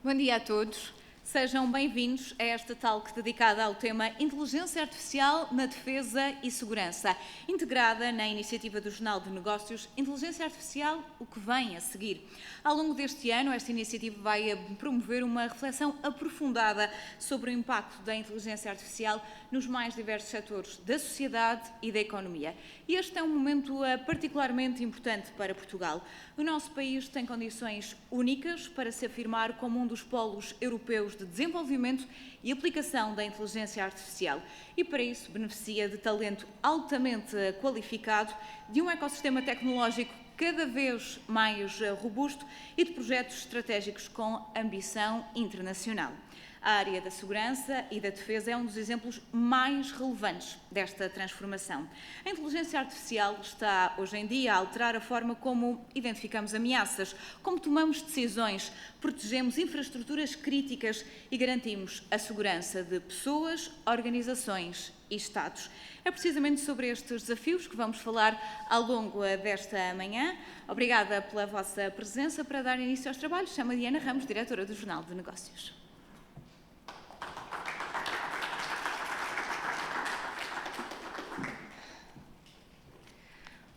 Bom dia a todos. Sejam bem-vindos a esta talk dedicada ao tema Inteligência Artificial na Defesa e Segurança, integrada na iniciativa do Jornal de Negócios Inteligência Artificial, o que vem a seguir. Ao longo deste ano, esta iniciativa vai promover uma reflexão aprofundada sobre o impacto da inteligência artificial nos mais diversos setores da sociedade e da economia. E este é um momento particularmente importante para Portugal. O nosso país tem condições únicas para se afirmar como um dos polos europeus de desenvolvimento e aplicação da inteligência artificial e, para isso, beneficia de talento altamente qualificado, de um ecossistema tecnológico cada vez mais robusto e de projetos estratégicos com ambição internacional. A área da segurança e da defesa é um dos exemplos mais relevantes desta transformação. A inteligência artificial está, hoje em dia, a alterar a forma como identificamos ameaças, como tomamos decisões, protegemos infraestruturas críticas e garantimos a segurança de pessoas, organizações e Estados. É precisamente sobre estes desafios que vamos falar ao longo desta manhã. Obrigada pela vossa presença. Para dar início aos trabalhos, chamo a Diana Ramos, diretora do Jornal de Negócios.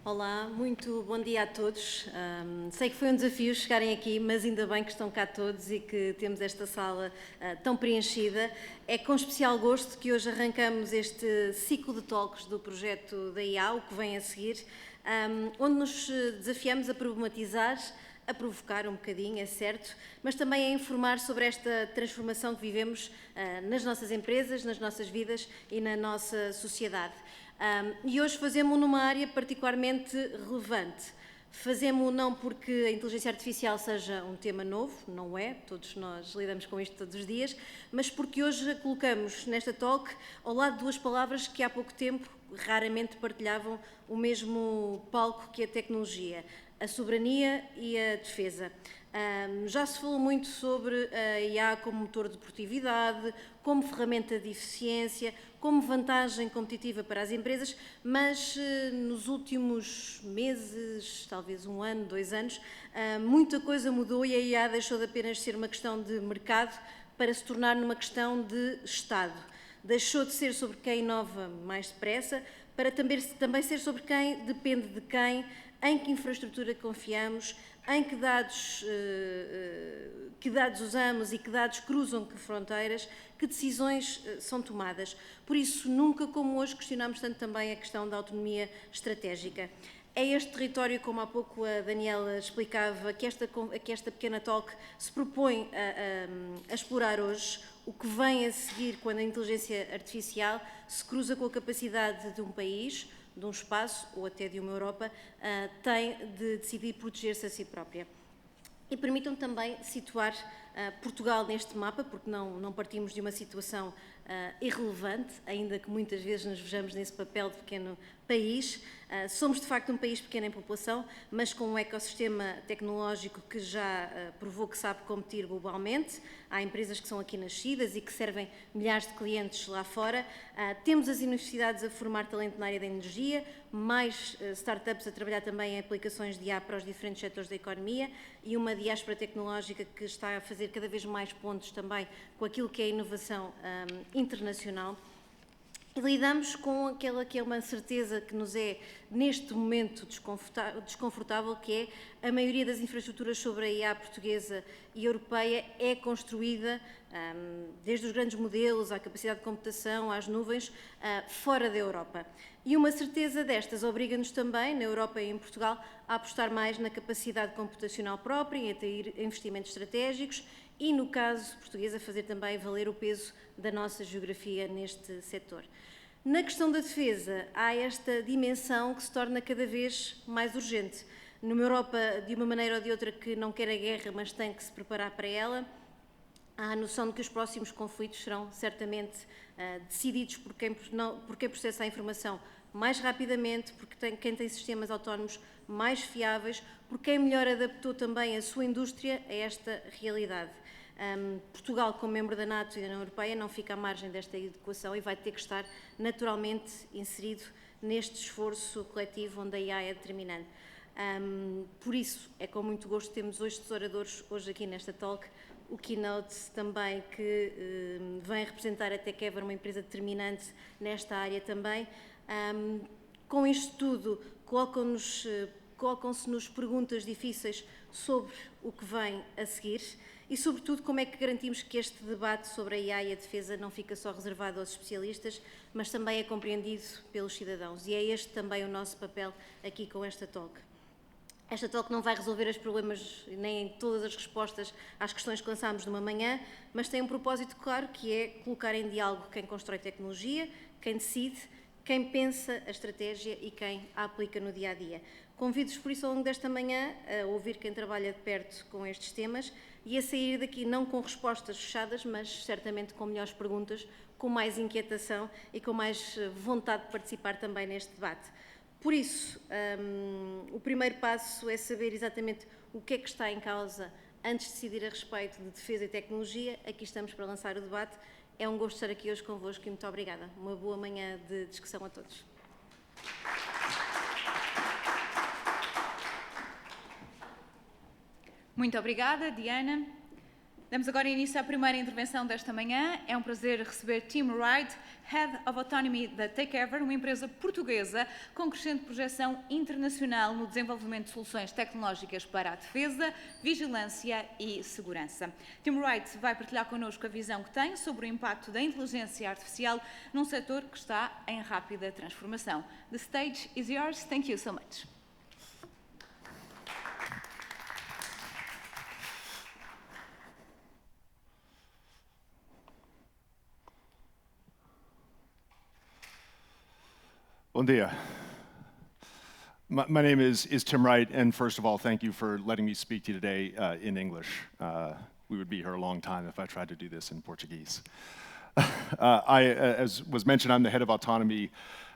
Olá, muito bom dia a todos. Sei que foi um desafio chegarem aqui, mas ainda bem que estão cá todos e que temos esta sala tão preenchida. É com especial gosto que hoje arrancamos este ciclo de talks do projeto da IA, o que vem a seguir, onde nos desafiamos a problematizar, a provocar um bocadinho, é certo, mas também a informar sobre esta transformação que vivemos nas nossas empresas, nas nossas vidas e na nossa sociedade. E hoje fazemos-o numa área particularmente relevante. Fazemos-o não porque a inteligência artificial seja um tema novo, não é, todos nós lidamos com isto todos os dias, mas porque hoje a colocamos nesta talk ao lado de duas palavras que há pouco tempo raramente partilhavam o mesmo palco que a tecnologia: a soberania e a defesa. Já se falou muito sobre a IA como motor de produtividade, como ferramenta de eficiência, como vantagem competitiva para as empresas, mas nos últimos meses, talvez um ano, 2 anos, muita coisa mudou e a IA deixou de apenas ser uma questão de mercado para se tornar numa questão de Estado. Deixou de ser sobre quem inova mais depressa para também ser sobre quem depende de quem, em que infraestrutura confiamos, em que dados usamos e que dados cruzam que fronteiras, que decisões são tomadas. Por isso, nunca como hoje questionamos tanto também a questão da autonomia estratégica. É este território, como há pouco a Daniela explicava, que esta pequena talk se propõe a explorar hoje, o que vem a seguir quando a inteligência artificial se cruza com a capacidade de um país, de um espaço ou até de uma Europa, tem de decidir proteger-se a si própria. E permitam também situar Portugal neste mapa, porque não partimos de uma situação irrelevante, ainda que muitas vezes nos vejamos nesse papel de pequeno país. Somos, de facto, um país pequeno em população, mas com um ecossistema tecnológico que já provou que sabe competir globalmente. Há empresas que são aqui nascidas e que servem milhares de clientes lá fora. Temos as universidades a formar talento na área da energia, mais startups a trabalhar também em aplicações de IA para os diferentes setores da economia e uma diáspora tecnológica que está a fazer cada vez mais pontos também com aquilo que é a inovação internacional. E lidamos com aquela que é uma certeza que nos é, neste momento, desconfortável, que é a maioria das infraestruturas sobre a IA portuguesa e europeia é construída, desde os grandes modelos, à capacidade de computação, às nuvens, fora da Europa. E uma certeza destas obriga-nos também, na Europa e em Portugal, a apostar mais na capacidade computacional própria, em atrair investimentos estratégicos e, no caso português, a fazer também valer o peso da nossa geografia neste setor. Na questão da defesa, há esta dimensão que se torna cada vez mais urgente. Numa Europa, de uma maneira ou de outra, que não quer a guerra, mas tem que se preparar para ela, há a noção de que os próximos conflitos serão certamente decididos por quem processa a informação mais rapidamente, porque quem tem sistemas autónomos mais fiáveis, por quem melhor adaptou também a sua indústria a esta realidade. Portugal, como membro da NATO e da União Europeia, não fica à margem desta adequação e vai ter que estar naturalmente inserido neste esforço coletivo onde a IA é determinante. Por isso, é com muito gosto que temos estes oradores hoje aqui nesta talk. O Keynote também, que vem representar a Techever, uma empresa determinante nesta área também. Com isto tudo, colocam-se-nos perguntas difíceis sobre o que vem a seguir e, sobretudo, como é que garantimos que este debate sobre a AI e a defesa não fica só reservado aos especialistas, mas também é compreendido pelos cidadãos. E é este também o nosso papel aqui com esta talk. Esta talk não vai resolver os problemas nem todas as respostas às questões que lançámos numa manhã, mas tem um propósito claro, que é colocar em diálogo quem constrói tecnologia, quem decide, quem pensa a estratégia e quem a aplica no dia-a-dia. Convido-vos, por isso, ao longo desta manhã, a ouvir quem trabalha de perto com estes temas e a sair daqui não com respostas fechadas, mas certamente com melhores perguntas, com mais inquietação e com mais vontade de participar também neste debate. Por isso, o primeiro passo é saber exatamente o que é que está em causa antes de decidir a respeito de defesa e tecnologia. Aqui estamos para lançar o debate. É um gosto estar aqui hoje convosco e muito obrigada. Uma boa manhã de discussão a todos. Muito obrigada, Diana. Damos agora início à primeira intervenção desta manhã. É um prazer receber Tim Wright, Head of Autonomy da Techever, uma empresa portuguesa com crescente projeção internacional no desenvolvimento de soluções tecnológicas para a defesa, vigilância e segurança. Tim Wright vai partilhar connosco a visão que tem sobre o impacto da inteligência artificial num setor que está em rápida transformação. The stage is yours. Thank you so much. Bom dia. My name is Tim Wright, and first of all, thank you for letting me speak to you today in English. We would be here a long time if I tried to do this in Portuguese. As was mentioned, I'm the head of autonomy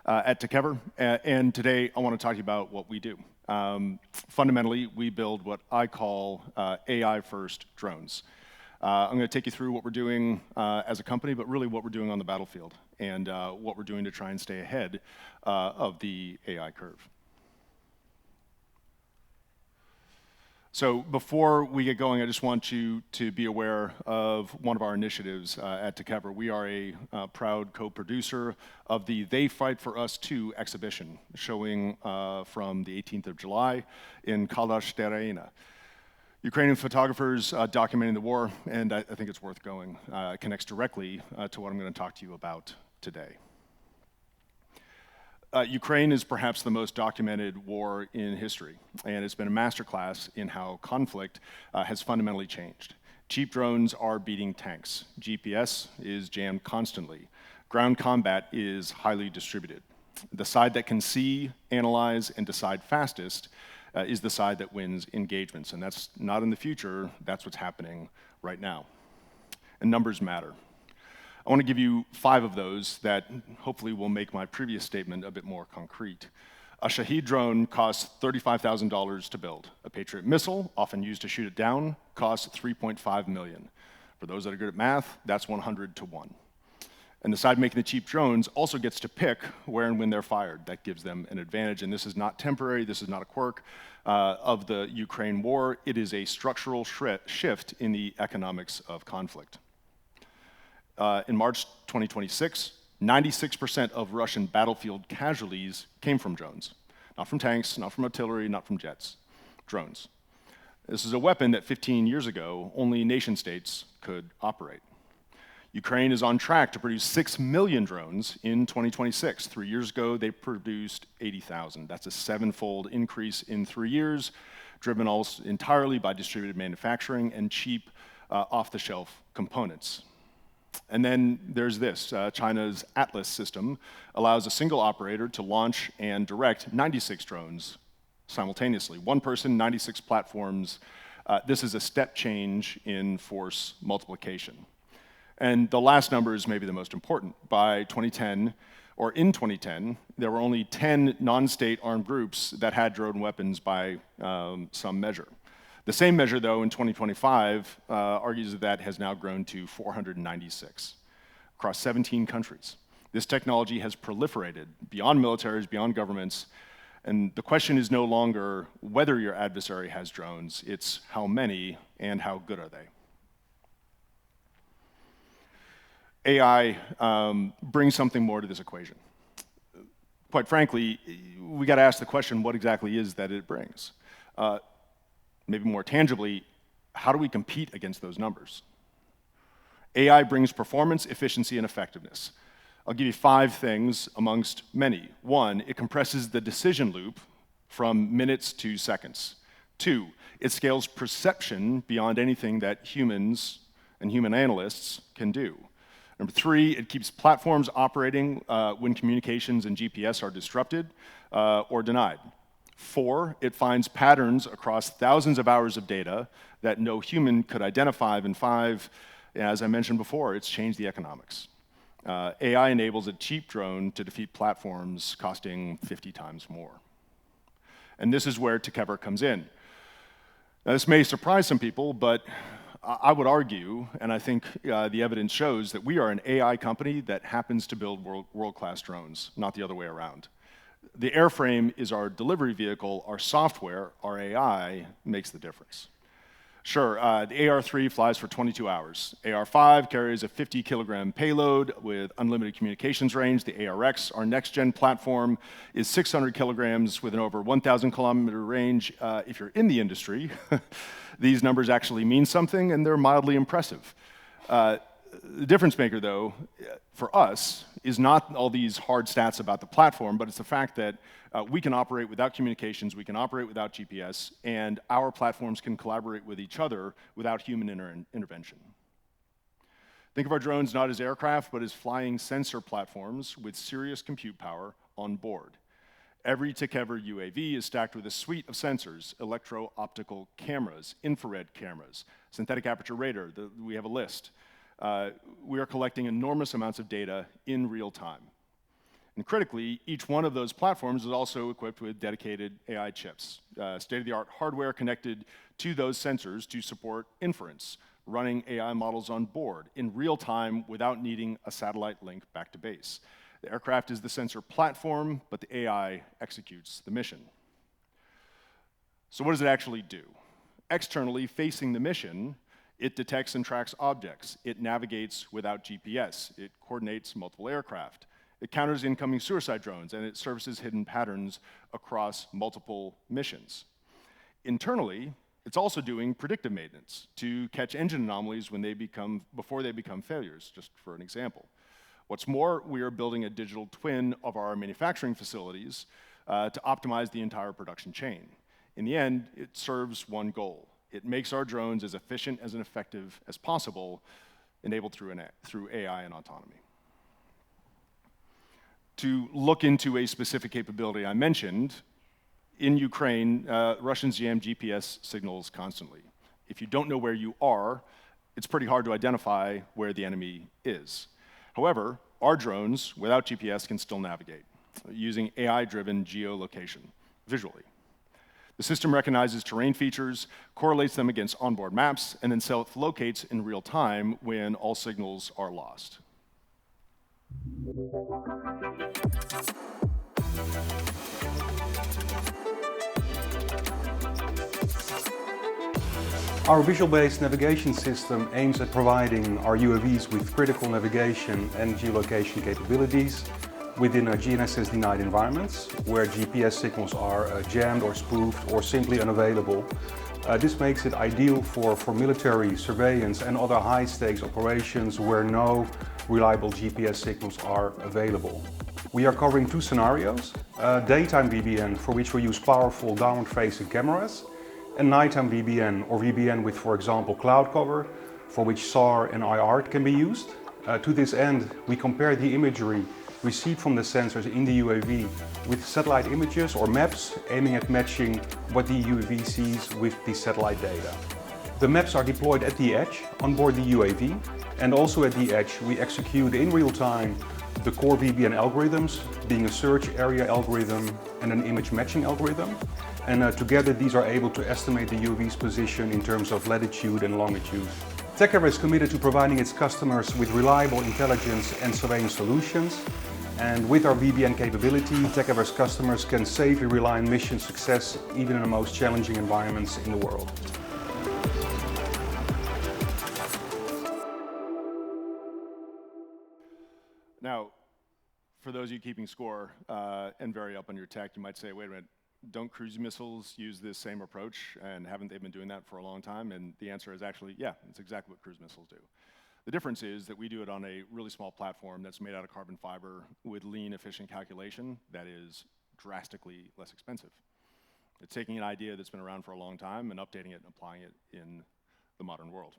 at Techever, and today I want to talk to you about what we do. Fundamentally, we build what I call AI-first drones. I'm going to take you through what we're doing as a company, but really what we're doing on the battlefield and what we're doing to try and stay ahead of the AI curve. So before we get going, I just want you to be aware of one of our initiatives at Techever. We are a proud co-producer of the They Fight For Us 2 exhibition, showing from the 18th of July in Kalash Terena. Ukrainian photographers documenting the war, and I think it's worth going. It connects directly to what I'm going to talk to you about today. Ukraine is perhaps the most documented war in history, and it's been a masterclass in how conflict has fundamentally changed. Cheap drones are beating tanks. GPS is jammed constantly. Ground combat is highly distributed. The side that can see, analyze, and decide fastest is the side that wins engagements, and that's not in the future, that's what's happening right now. And numbers matter. I want to give you 5 of those that hopefully will make my previous statement a bit more concrete. A Shahed drone costs $35,000 to build. A Patriot missile, often used to shoot it down, costs $3.5 million. For those that are good at math, that's 100 to 1. And the side making the cheap drones also gets to pick where and when they're fired. That gives them an advantage, and this is not temporary, this is not a quirk of the Ukraine war. It is a structural shift in the economics of conflict. In March 2026, 96% of Russian battlefield casualties came from drones. Not from tanks, not from artillery, not from jets, drones. This is a weapon that 15 years ago, only nation states could operate. Ukraine is on track to produce 6 million drones in 2026. 3 years ago, they produced 80,000. That's a 7-fold increase in 3 years, driven almost entirely by distributed manufacturing and cheap off-the-shelf components. And then there's this. China's Atlas system allows a single operator to launch and direct 96 drones simultaneously. One person, 96 platforms. This is a step change in force multiplication. And the last number is maybe the most important. By 2010, or in 2010, there were only 10 non-state armed groups that had drone weapons by some measure. The same measure, though, in 2025 argues that has now grown to 496 across 17 countries. This technology has proliferated beyond militaries, beyond governments, And the question is no longer whether your adversary has drones, it's how many and how good are they. AI brings something more to this equation. Quite frankly, we got to ask the question, what exactly is that it brings? Maybe more tangibly, how do we compete against those numbers? AI brings performance, efficiency, and effectiveness. I'll give you 5 things amongst many. 1, it compresses the decision loop from minutes to seconds. 2, it scales perception beyond anything that humans and human analysts can do. Number 3, it keeps platforms operating when communications and GPS are disrupted or denied. 4, it finds patterns across thousands of hours of data that no human could identify. And 5, as I mentioned before, it's changed the economics. AI enables a cheap drone to defeat platforms costing 50 times more. And this is where Together comes in. Now, this may surprise some people, but I would argue, and I think the evidence shows, that we are an AI company that happens to build world-class drones, not the other way around. The airframe is our delivery vehicle, our software, our AI makes the difference. Sure, the AR3 flies for 22 hours. AR5 carries a 50-kilogram payload with unlimited communications range. The ARX, our next-gen platform, is 600 kilograms with an over 1,000-kilometer range. If you're in the industry, these numbers actually mean something, and they're mildly impressive. The difference maker, though, for us, is not all these hard stats about the platform, but it's the fact that we can operate without communications, we can operate without GPS, and our platforms can collaborate with each other without human intervention. Think of our drones not as aircraft, but as flying sensor platforms with serious compute power on board. Every Together UAV is stacked with a suite of sensors, electro-optical cameras, infrared cameras, synthetic aperture radar, we have a list. We are collecting enormous amounts of data in real time. And critically, each one of those platforms is also equipped with dedicated AI chips, state-of-the-art hardware connected to those sensors to support inference, running AI models on board in real time without needing a satellite link back to base. The aircraft is the sensor platform, but the AI executes the mission. So what does it actually do? Externally, facing the mission, it detects and tracks objects. It navigates without GPS. It coordinates multiple aircraft. It counters incoming suicide drones, and it services hidden patterns across multiple missions. Internally, it's also doing predictive maintenance to catch engine anomalies before they become failures, just for an example. What's more, we are building a digital twin of our manufacturing facilities to optimize the entire production chain. In the end, it serves one goal. It makes our drones as efficient and effective as possible, enabled through AI and autonomy. To look into a specific capability I mentioned, in Ukraine, Russians jam GPS signals constantly. If you don't know where you are, it's pretty hard to identify where the enemy is. However, our drones, without GPS, can still navigate using AI-driven geolocation visually. The system recognizes terrain features, correlates them against onboard maps, and then self-locates in real time when all signals are lost. Our visual-based navigation system aims at providing our UAVs with critical navigation and geolocation capabilities within GNSS-denied environments, where GPS signals are jammed or spoofed or simply unavailable. This makes it ideal for military, surveillance and other high-stakes operations where no reliable GPS signals are available. We are covering 2 scenarios, daytime VBN, for which we use powerful downward-facing cameras, and nighttime VBN, or VBN with, for example, cloud cover, for which SAR and IR can be used. To this end, we compare the imagery received from the sensors in the UAV with satellite images or maps, aiming at matching what the UAV sees with the satellite data. The maps are deployed at the edge on board the UAV, and also at the edge we execute in real time the core VBN algorithms, being a search area algorithm and an image matching algorithm. And together these are able to estimate the UAV's position in terms of latitude and longitude. Together is committed to providing its customers with reliable intelligence and surveillance solutions, And with our VBN capability, Techaver's customers can safely rely on mission success even in the most challenging environments in the world. Now, for those of you keeping score and very up on your tech, you might say, wait a minute, don't cruise missiles use this same approach, and haven't they been doing that for a long time? And the answer is actually, yeah, it's exactly what cruise missiles do. The difference is that we do it on a really small platform that's made out of carbon fiber with lean, efficient calculation that is drastically less expensive. It's taking an idea that's been around for a long time and updating it and applying it in the modern world.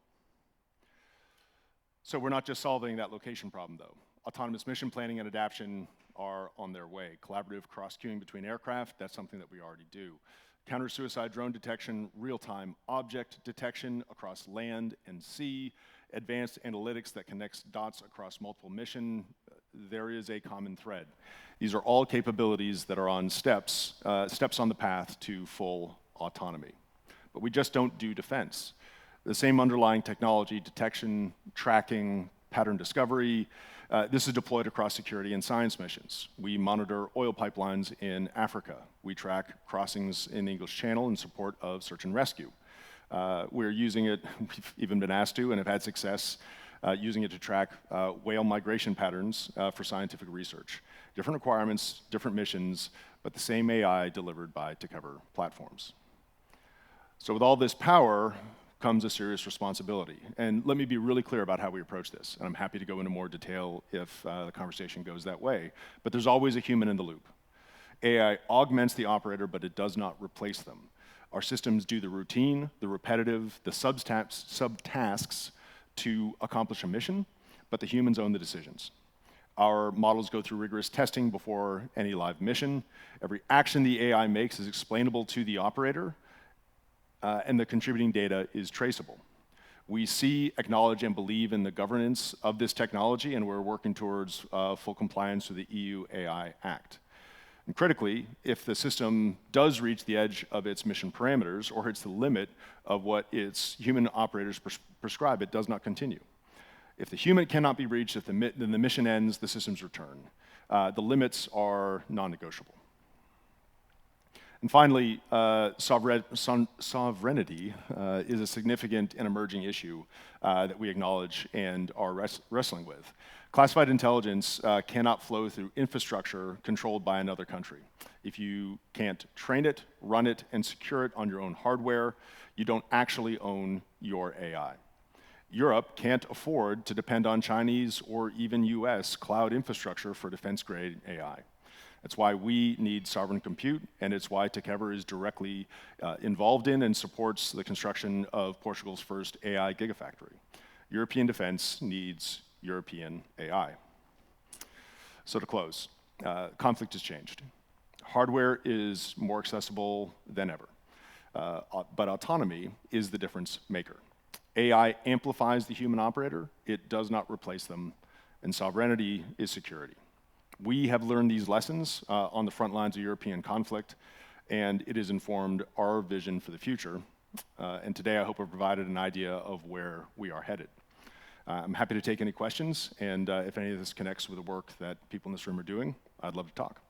So we're not just solving that location problem, though. Autonomous mission planning and adaptation are on their way. Collaborative cross-queuing between aircraft, that's something that we already do. Counter-suicide drone detection, real-time object detection across land and sea, advanced analytics that connects dots across multiple missions. There is a common thread. These are all capabilities that are on steps on the path to full autonomy. But we just don't do defense. The same underlying technology, detection, tracking, pattern discovery, this is deployed across security and science missions. We monitor oil pipelines in Africa. We track crossings in the English Channel in support of search and rescue. We're using it, we've even been asked to and have had success using it to track whale migration patterns for scientific research. Different requirements, different missions, but the same AI delivered by Techever platforms. So with all this power comes a serious responsibility. And let me be really clear about how we approach this. And I'm happy to go into more detail if the conversation goes that way. But there's always a human in the loop. AI augments the operator, but it does not replace them. Our systems do the routine, the repetitive, the subtasks to accomplish a mission, but the humans own the decisions. Our models go through rigorous testing before any live mission. Every action the AI makes is explainable to the operator, and the contributing data is traceable. We see, acknowledge, and believe in the governance of this technology, and we're working towards full compliance with the EU AI Act. And critically, if the system does reach the edge of its mission parameters or hits the limit of what its human operators prescribe, it does not continue. If the human cannot be reached, then the mission ends, the systems return. The limits are non-negotiable. And finally, sovereignty is a significant and emerging issue that we acknowledge and are wrestling with. Classified intelligence cannot flow through infrastructure controlled by another country. If you can't train it, run it, and secure it on your own hardware, you don't actually own your AI. Europe can't afford to depend on Chinese or even US cloud infrastructure for defense-grade AI. That's why we need sovereign compute, and it's why Techever is directly involved in and supports the construction of Portugal's first AI gigafactory. European defense needs European AI. So to close, conflict has changed. Hardware is more accessible than ever, but autonomy is the difference maker. AI amplifies the human operator, it does not replace them, and sovereignty is security. We have learned these lessons on the front lines of European conflict, and it has informed our vision for the future. And today I hope I've provided an idea of where we are headed. I'm happy to take any questions, and if any of this connects with the work that people in this room are doing, I'd love to talk.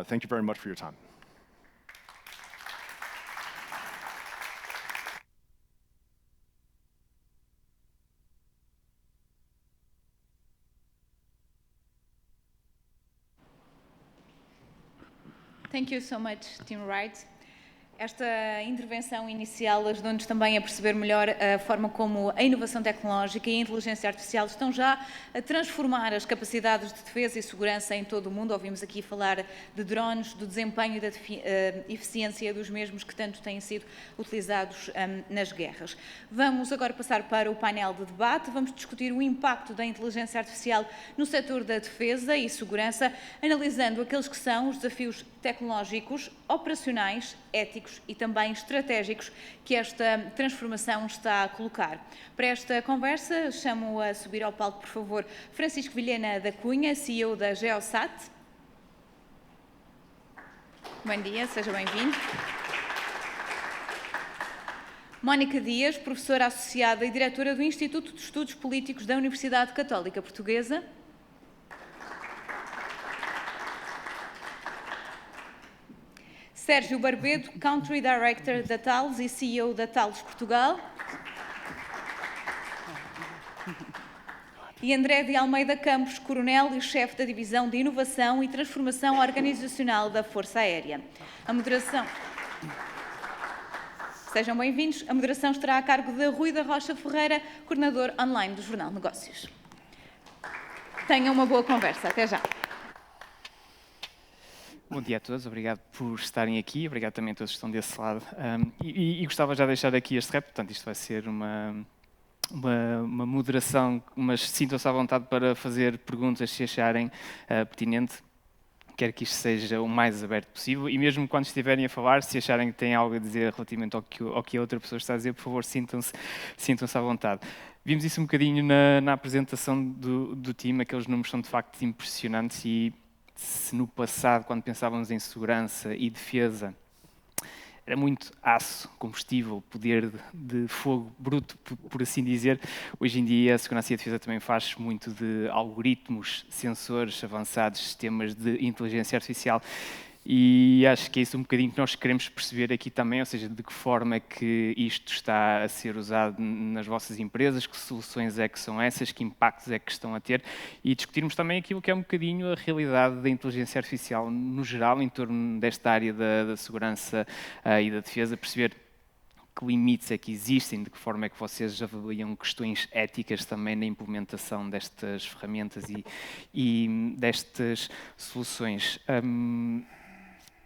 Thank you very much for your time. Thank you so much, Tim Wright. Esta intervenção inicial ajudou-nos também a perceber melhor a forma como a inovação tecnológica e a inteligência artificial estão já a transformar as capacidades de defesa e segurança em todo o mundo. Ouvimos aqui falar de drones, do desempenho e da eficiência dos mesmos que tanto têm sido utilizados nas guerras. Vamos agora passar para o painel de debate. Vamos discutir o impacto da inteligência artificial no setor da defesa e segurança, analisando aqueles que são os desafios tecnológicos, operacionais, éticos e também estratégicos que esta transformação está a colocar. Para esta conversa, chamo a subir ao palco, por favor, Francisco Vilhena da Cunha, CEO da Geosat. Bom dia, seja bem-vindo. Mónica Dias, professora associada e diretora do Instituto de Estudos Políticos da Universidade Católica Portuguesa. Sérgio Barbedo, Country Director da Thales e CEO da Thales Portugal. E André de Almeida Campos, Coronel e Chefe da Divisão de Inovação e Transformação Organizacional da Força Aérea. A moderação... Sejam bem-vindos. A moderação estará a cargo de Rui da Rocha Ferreira, coordenador online do Jornal Negócios. Tenham uma boa conversa. Até já. Bom dia a todos, obrigado por estarem aqui, obrigado também a todos que estão desse lado. E gostava já de deixar aqui este rap, portanto isto vai ser uma moderação, mas sintam-se à vontade para fazer perguntas se acharem pertinente. Quero que isto seja o mais aberto possível e mesmo quando estiverem a falar, se acharem que têm algo a dizer relativamente ao que a outra pessoa está a dizer, por favor, sintam-se à vontade. Vimos isso um bocadinho na apresentação do time, aqueles números são de facto impressionantes e se no passado, quando pensávamos em segurança e defesa, era muito aço, combustível, poder de fogo bruto, por assim dizer. Hoje em dia a segurança e a defesa também faz muito de algoritmos, sensores avançados, sistemas de inteligência artificial. E acho que é isso um bocadinho que nós queremos perceber aqui também, ou seja, de que forma é que isto está a ser usado nas vossas empresas, que soluções é que são essas, que impactos é que estão a ter e discutirmos também aquilo que é um bocadinho a realidade da inteligência artificial no geral, em torno desta área da segurança e da defesa, perceber que limites é que existem, de que forma é que vocês avaliam questões éticas também na implementação destas ferramentas e destas soluções.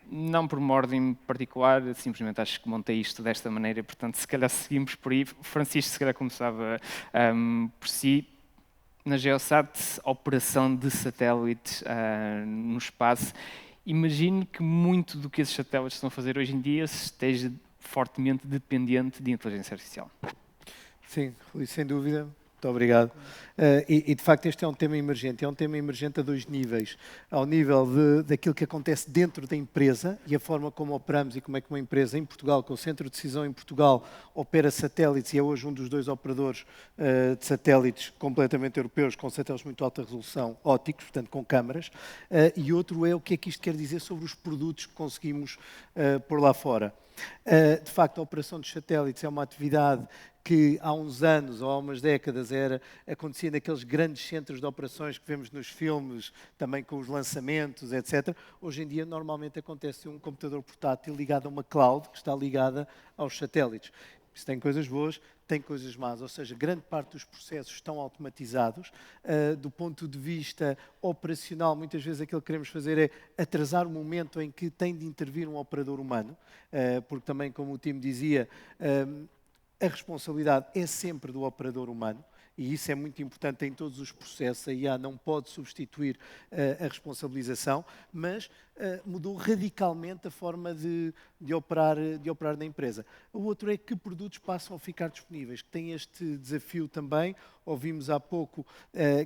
Não por uma ordem particular, simplesmente acho que montei isto desta maneira, portanto, se calhar seguimos por aí. Francisco, se calhar começava por si. Na Geosat, operação de satélites no espaço. Imagino que muito do que esses satélites estão a fazer hoje em dia esteja fortemente dependente de inteligência artificial. Sim, Rui, sem dúvida. Muito obrigado. De facto este é um tema emergente, a dois níveis. Ao nível daquilo que acontece dentro da empresa e a forma como operamos e como é que uma empresa em Portugal, com o centro de decisão em Portugal, opera satélites e é hoje um dos dois operadores de satélites completamente europeus, com satélites de muito alta resolução, ópticos, portanto com câmaras. E outro é o que é que isto quer dizer sobre os produtos que conseguimos pôr lá fora. De facto, a operação dos satélites é uma atividade que há uns anos ou há umas décadas acontecia naqueles grandes centros de operações que vemos nos filmes, também com os lançamentos, etc. Hoje em dia, normalmente acontece um computador portátil ligado a uma cloud que está ligada aos satélites. Isso tem coisas boas, tem coisas más, ou seja, grande parte dos processos estão automatizados. Do ponto de vista operacional, muitas vezes aquilo que queremos fazer é atrasar o momento em que tem de intervir um operador humano, porque também, como o time dizia, a responsabilidade é sempre do operador humano. E isso é muito importante em todos os processos. A IA não pode substituir a responsabilização, mas mudou radicalmente a forma de operar na empresa. O outro é que produtos passam a ficar disponíveis, que tem este desafio também. Ouvimos há pouco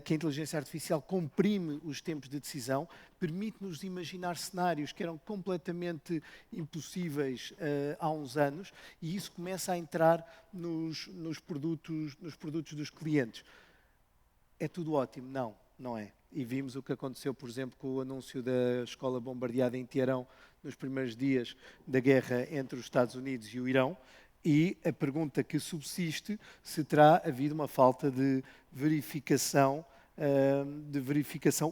que a inteligência artificial comprime os tempos de decisão, permite-nos imaginar cenários que eram completamente impossíveis há uns anos, e isso começa a entrar nos produtos dos clientes. É tudo ótimo? Não, não é. E vimos o que aconteceu, por exemplo, com o anúncio da escola bombardeada em Teherão nos primeiros dias da guerra entre os Estados Unidos e o Irão, e a pergunta que subsiste se terá havido uma falta de verificação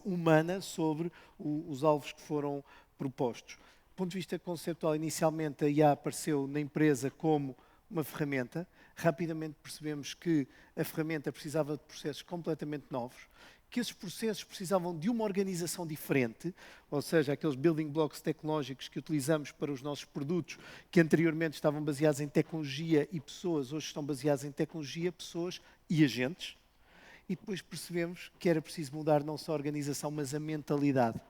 humana sobre os alvos que foram propostos. Do ponto de vista conceptual, inicialmente a IA apareceu na empresa como uma ferramenta. Rapidamente percebemos que a ferramenta precisava de processos completamente novos, que esses processos precisavam de uma organização diferente, ou seja, aqueles building blocks tecnológicos que utilizamos para os nossos produtos, que anteriormente estavam baseados em tecnologia e pessoas, hoje estão baseados em tecnologia, pessoas e agentes. E depois percebemos que era preciso mudar não só a organização, mas a mentalidade.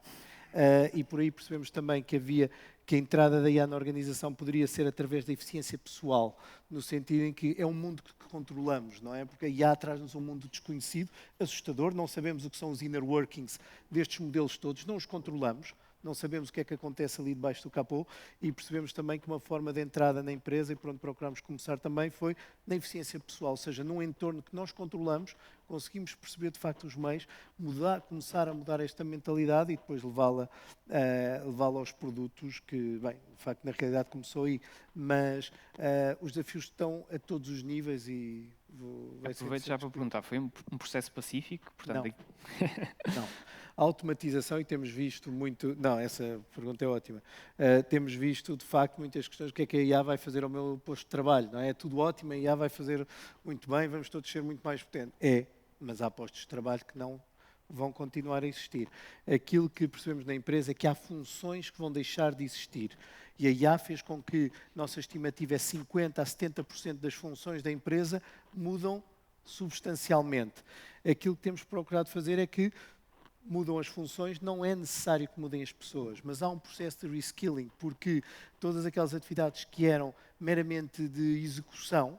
E por aí percebemos também que a entrada da IA na organização poderia ser através da eficiência pessoal, no sentido em que é um mundo que controlamos, não é? Porque a IA traz-nos um mundo desconhecido, assustador, não sabemos o que são os inner workings destes modelos todos, não os controlamos, não sabemos o que é que acontece ali debaixo do capô e percebemos também que uma forma de entrada na empresa e por onde procurámos começar também foi na eficiência pessoal, ou seja, num entorno que nós controlamos, conseguimos perceber de facto os meios, começar a mudar esta mentalidade e depois levá-la aos produtos que, bem, de facto na realidade começou aí, mas os desafios estão a todos os níveis e aproveito já para perguntar, foi um processo pacífico? Portanto, não. A automatização, e temos visto muito... Não, essa pergunta é ótima. Temos visto, de facto, muitas questões. O que é que a IA vai fazer ao meu posto de trabalho? Não é? É tudo ótimo, a IA vai fazer muito bem, vamos todos ser muito mais potentes. Mas há postos de trabalho que não vão continuar a existir. Aquilo que percebemos na empresa é que há funções que vão deixar de existir. E a IA fez com que a nossa estimativa é 50% a 70% das funções da empresa mudam substancialmente. Aquilo que temos procurado fazer é que mudam as funções, não é necessário que mudem as pessoas, mas há um processo de reskilling, porque todas aquelas atividades que eram meramente de execução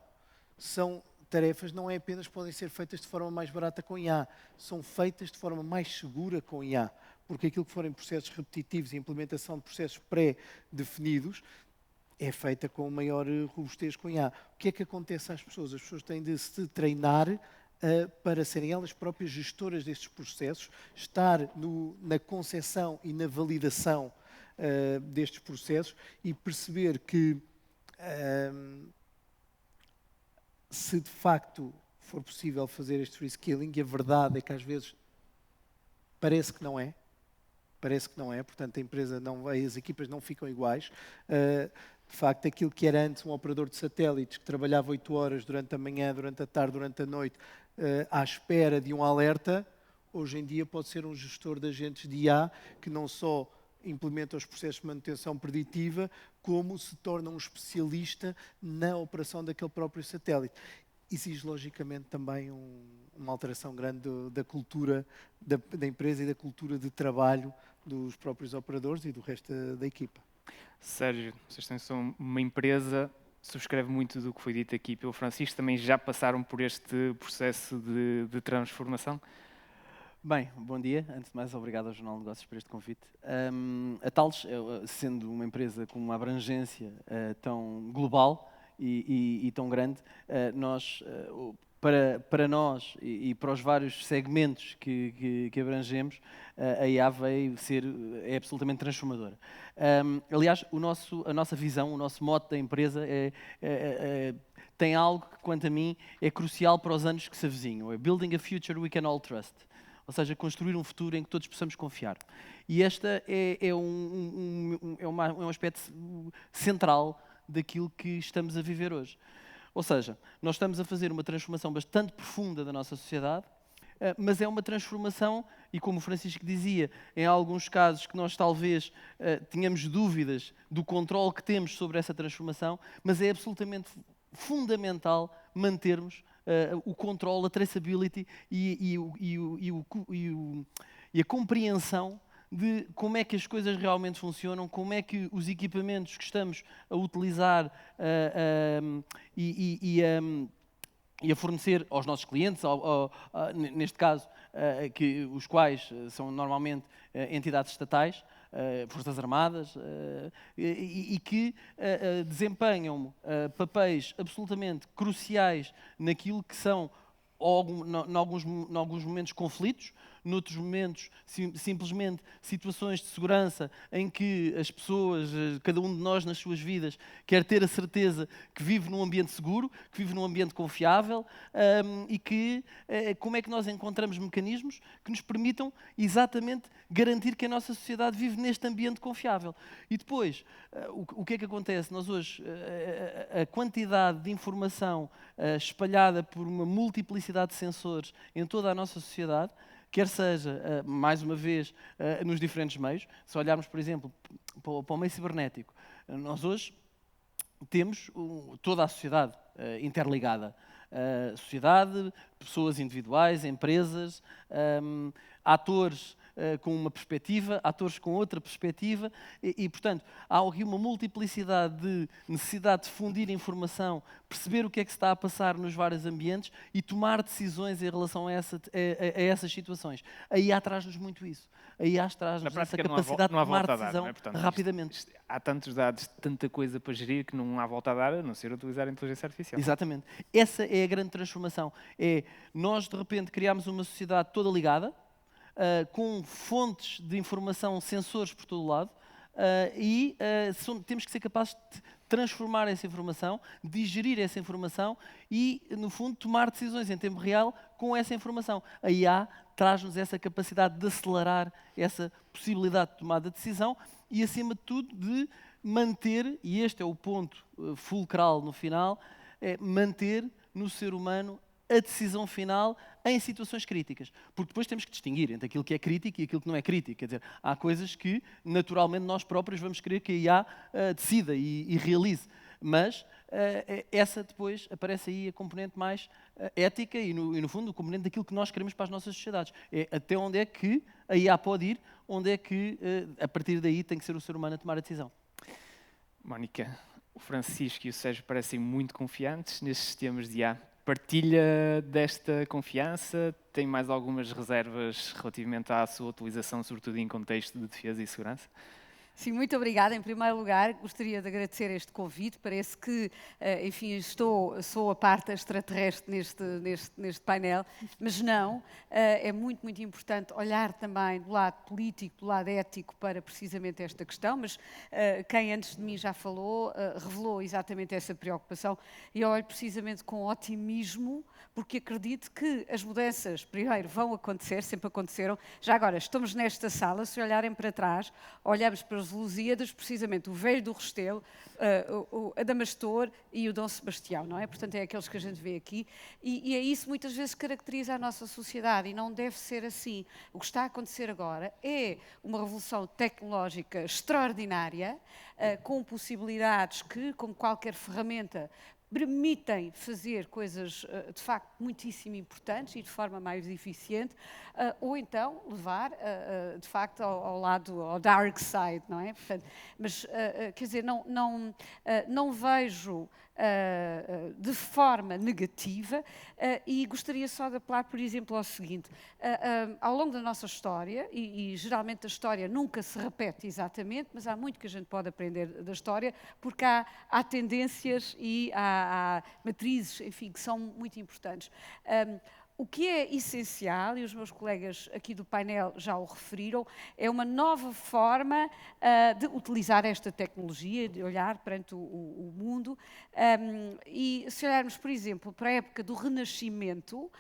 são tarefas, não é apenas podem ser feitas de forma mais barata com IA, são feitas de forma mais segura com IA, porque aquilo que forem processos repetitivos e implementação de processos pré-definidos é feita com maior robustez com IA. O que é que acontece às pessoas? As pessoas têm de se treinar para serem elas próprias gestoras destes processos, estar na concepção e na validação destes processos e perceber que se de facto for possível fazer este reskilling, e a verdade é que às vezes parece que não é, portanto a empresa não vai, as equipas não ficam iguais. De facto, aquilo que era antes um operador de satélites que trabalhava 8 horas durante a manhã, durante a tarde, durante a noite, à espera de um alerta, hoje em dia pode ser um gestor de agentes de IA que não só implementa os processos de manutenção preditiva, como se torna um especialista na operação daquele próprio satélite. Exige, logicamente, também uma alteração grande da cultura da empresa e da cultura de trabalho dos próprios operadores e do resto da equipa. Sérgio, vocês são uma empresa, subscreve muito do que foi dito aqui pelo Francisco, também já passaram por este processo de transformação? Bem, bom dia. Antes de mais, obrigado ao Jornal de Negócios por este convite. A Thales, sendo uma empresa com uma abrangência tão global e tão grande, nós, para nós e para os vários segmentos que abrangemos, a IA é absolutamente transformadora. Aliás, a nossa visão, o nosso mote da empresa tem algo que, quanto a mim, é crucial para os anos que se avizinham. É Building a Future We Can All Trust. Ou seja, construir um futuro em que todos possamos confiar. E esta é um aspecto central daquilo que estamos a viver hoje. Ou seja, nós estamos a fazer uma transformação bastante profunda da nossa sociedade, mas é uma transformação, e como o Francisco dizia, em alguns casos que nós talvez tenhamos dúvidas do controle que temos sobre essa transformação, mas é absolutamente fundamental mantermos o controle, a traceability e a compreensão de como é que as coisas realmente funcionam, como é que os equipamentos que estamos a utilizar e a fornecer aos nossos clientes, neste caso, os quais são normalmente entidades estatais, Forças Armadas, e que desempenham papéis absolutamente cruciais naquilo que são, em alguns momentos, conflitos, noutros momentos, simplesmente situações de segurança em que as pessoas, cada um de nós nas suas vidas, quer ter a certeza que vive num ambiente seguro, que vive num ambiente confiável e que como é que nós encontramos mecanismos que nos permitam exatamente garantir que a nossa sociedade vive neste ambiente confiável. E depois, o que é que acontece? Nós hoje, a quantidade de informação espalhada por uma multiplicidade de sensores em toda a nossa sociedade, quer seja, mais uma vez, nos diferentes meios. Se olharmos, por exemplo, para o meio cibernético, nós hoje temos toda a sociedade interligada. Sociedade, pessoas individuais, empresas, atores com uma perspectiva, atores com outra perspectiva, portanto, há aqui uma multiplicidade de necessidade de fundir informação, perceber o que é que se está a passar nos vários ambientes e tomar decisões em relação a essas situações. A IA traz-nos muito isso. A IA traz-nos essa capacidade de tomar decisão rapidamente. Há tantos dados, tanta coisa para gerir que não há volta a dar, a não ser utilizar a inteligência artificial. Exatamente. Essa é a grande transformação. É nós, de repente, criamos uma sociedade toda ligada, com fontes de informação, sensores por todo o lado, temos que ser capazes de transformar essa informação, digerir essa informação e, no fundo, tomar decisões em tempo real com essa informação. A IA traz-nos essa capacidade de acelerar essa possibilidade de tomada de decisão e, acima de tudo, de manter, e este é o ponto fulcral no final, é manter no ser humano a decisão final em situações críticas. Porque depois temos que distinguir entre aquilo que é crítico e aquilo que não é crítico. Quer dizer, há coisas que, naturalmente, nós próprios vamos querer que a IA decida e realize. Mas essa depois aparece aí a componente mais ética e, no fundo, o componente daquilo que nós queremos para as nossas sociedades. É até onde é que a IA pode ir, onde é que, a partir daí, tem que ser o ser humano a tomar a decisão. Mónica, o Francisco e o Sérgio parecem muito confiantes nestes sistemas de IA. Partilha desta confiança? Tem mais algumas reservas relativamente à sua utilização, sobretudo em contexto de defesa e segurança? Sim, muito obrigada. Em primeiro lugar, gostaria de agradecer este convite. Parece que, enfim, sou a parte extraterrestre neste painel, mas não. É muito, muito importante olhar também do lado político, do lado ético para precisamente esta questão, mas quem antes de mim já falou, revelou exatamente essa preocupação e eu olho precisamente com otimismo, porque acredito que as mudanças, primeiro, vão acontecer, sempre aconteceram. Já agora, estamos nesta sala, se olharem para trás, olhamos para os Lusíadas, precisamente o Velho do Restelo, o Adamastor e o Dom Sebastião, não é? Portanto, é aqueles que a gente vê aqui. E é isso muitas vezes caracteriza a nossa sociedade e não deve ser assim. O que está a acontecer agora é uma revolução tecnológica extraordinária, com possibilidades que, como qualquer ferramenta, permitem fazer coisas, de facto, muitíssimo importantes e de forma mais eficiente, ou então levar, de facto, ao lado, ao dark side, não é? Portanto, mas, quer dizer, não vejo de forma negativa e gostaria só de apelar, por exemplo, ao seguinte. Ao longo da nossa história, e geralmente a história nunca se repete exatamente, mas há muito que a gente pode aprender da história, porque há tendências e há matrizes, enfim, que são muito importantes. O que é essencial, e os meus colegas aqui do painel já o referiram, é uma nova forma de utilizar esta tecnologia, de olhar perante o mundo. E se olharmos, por exemplo, para a época do Renascimento,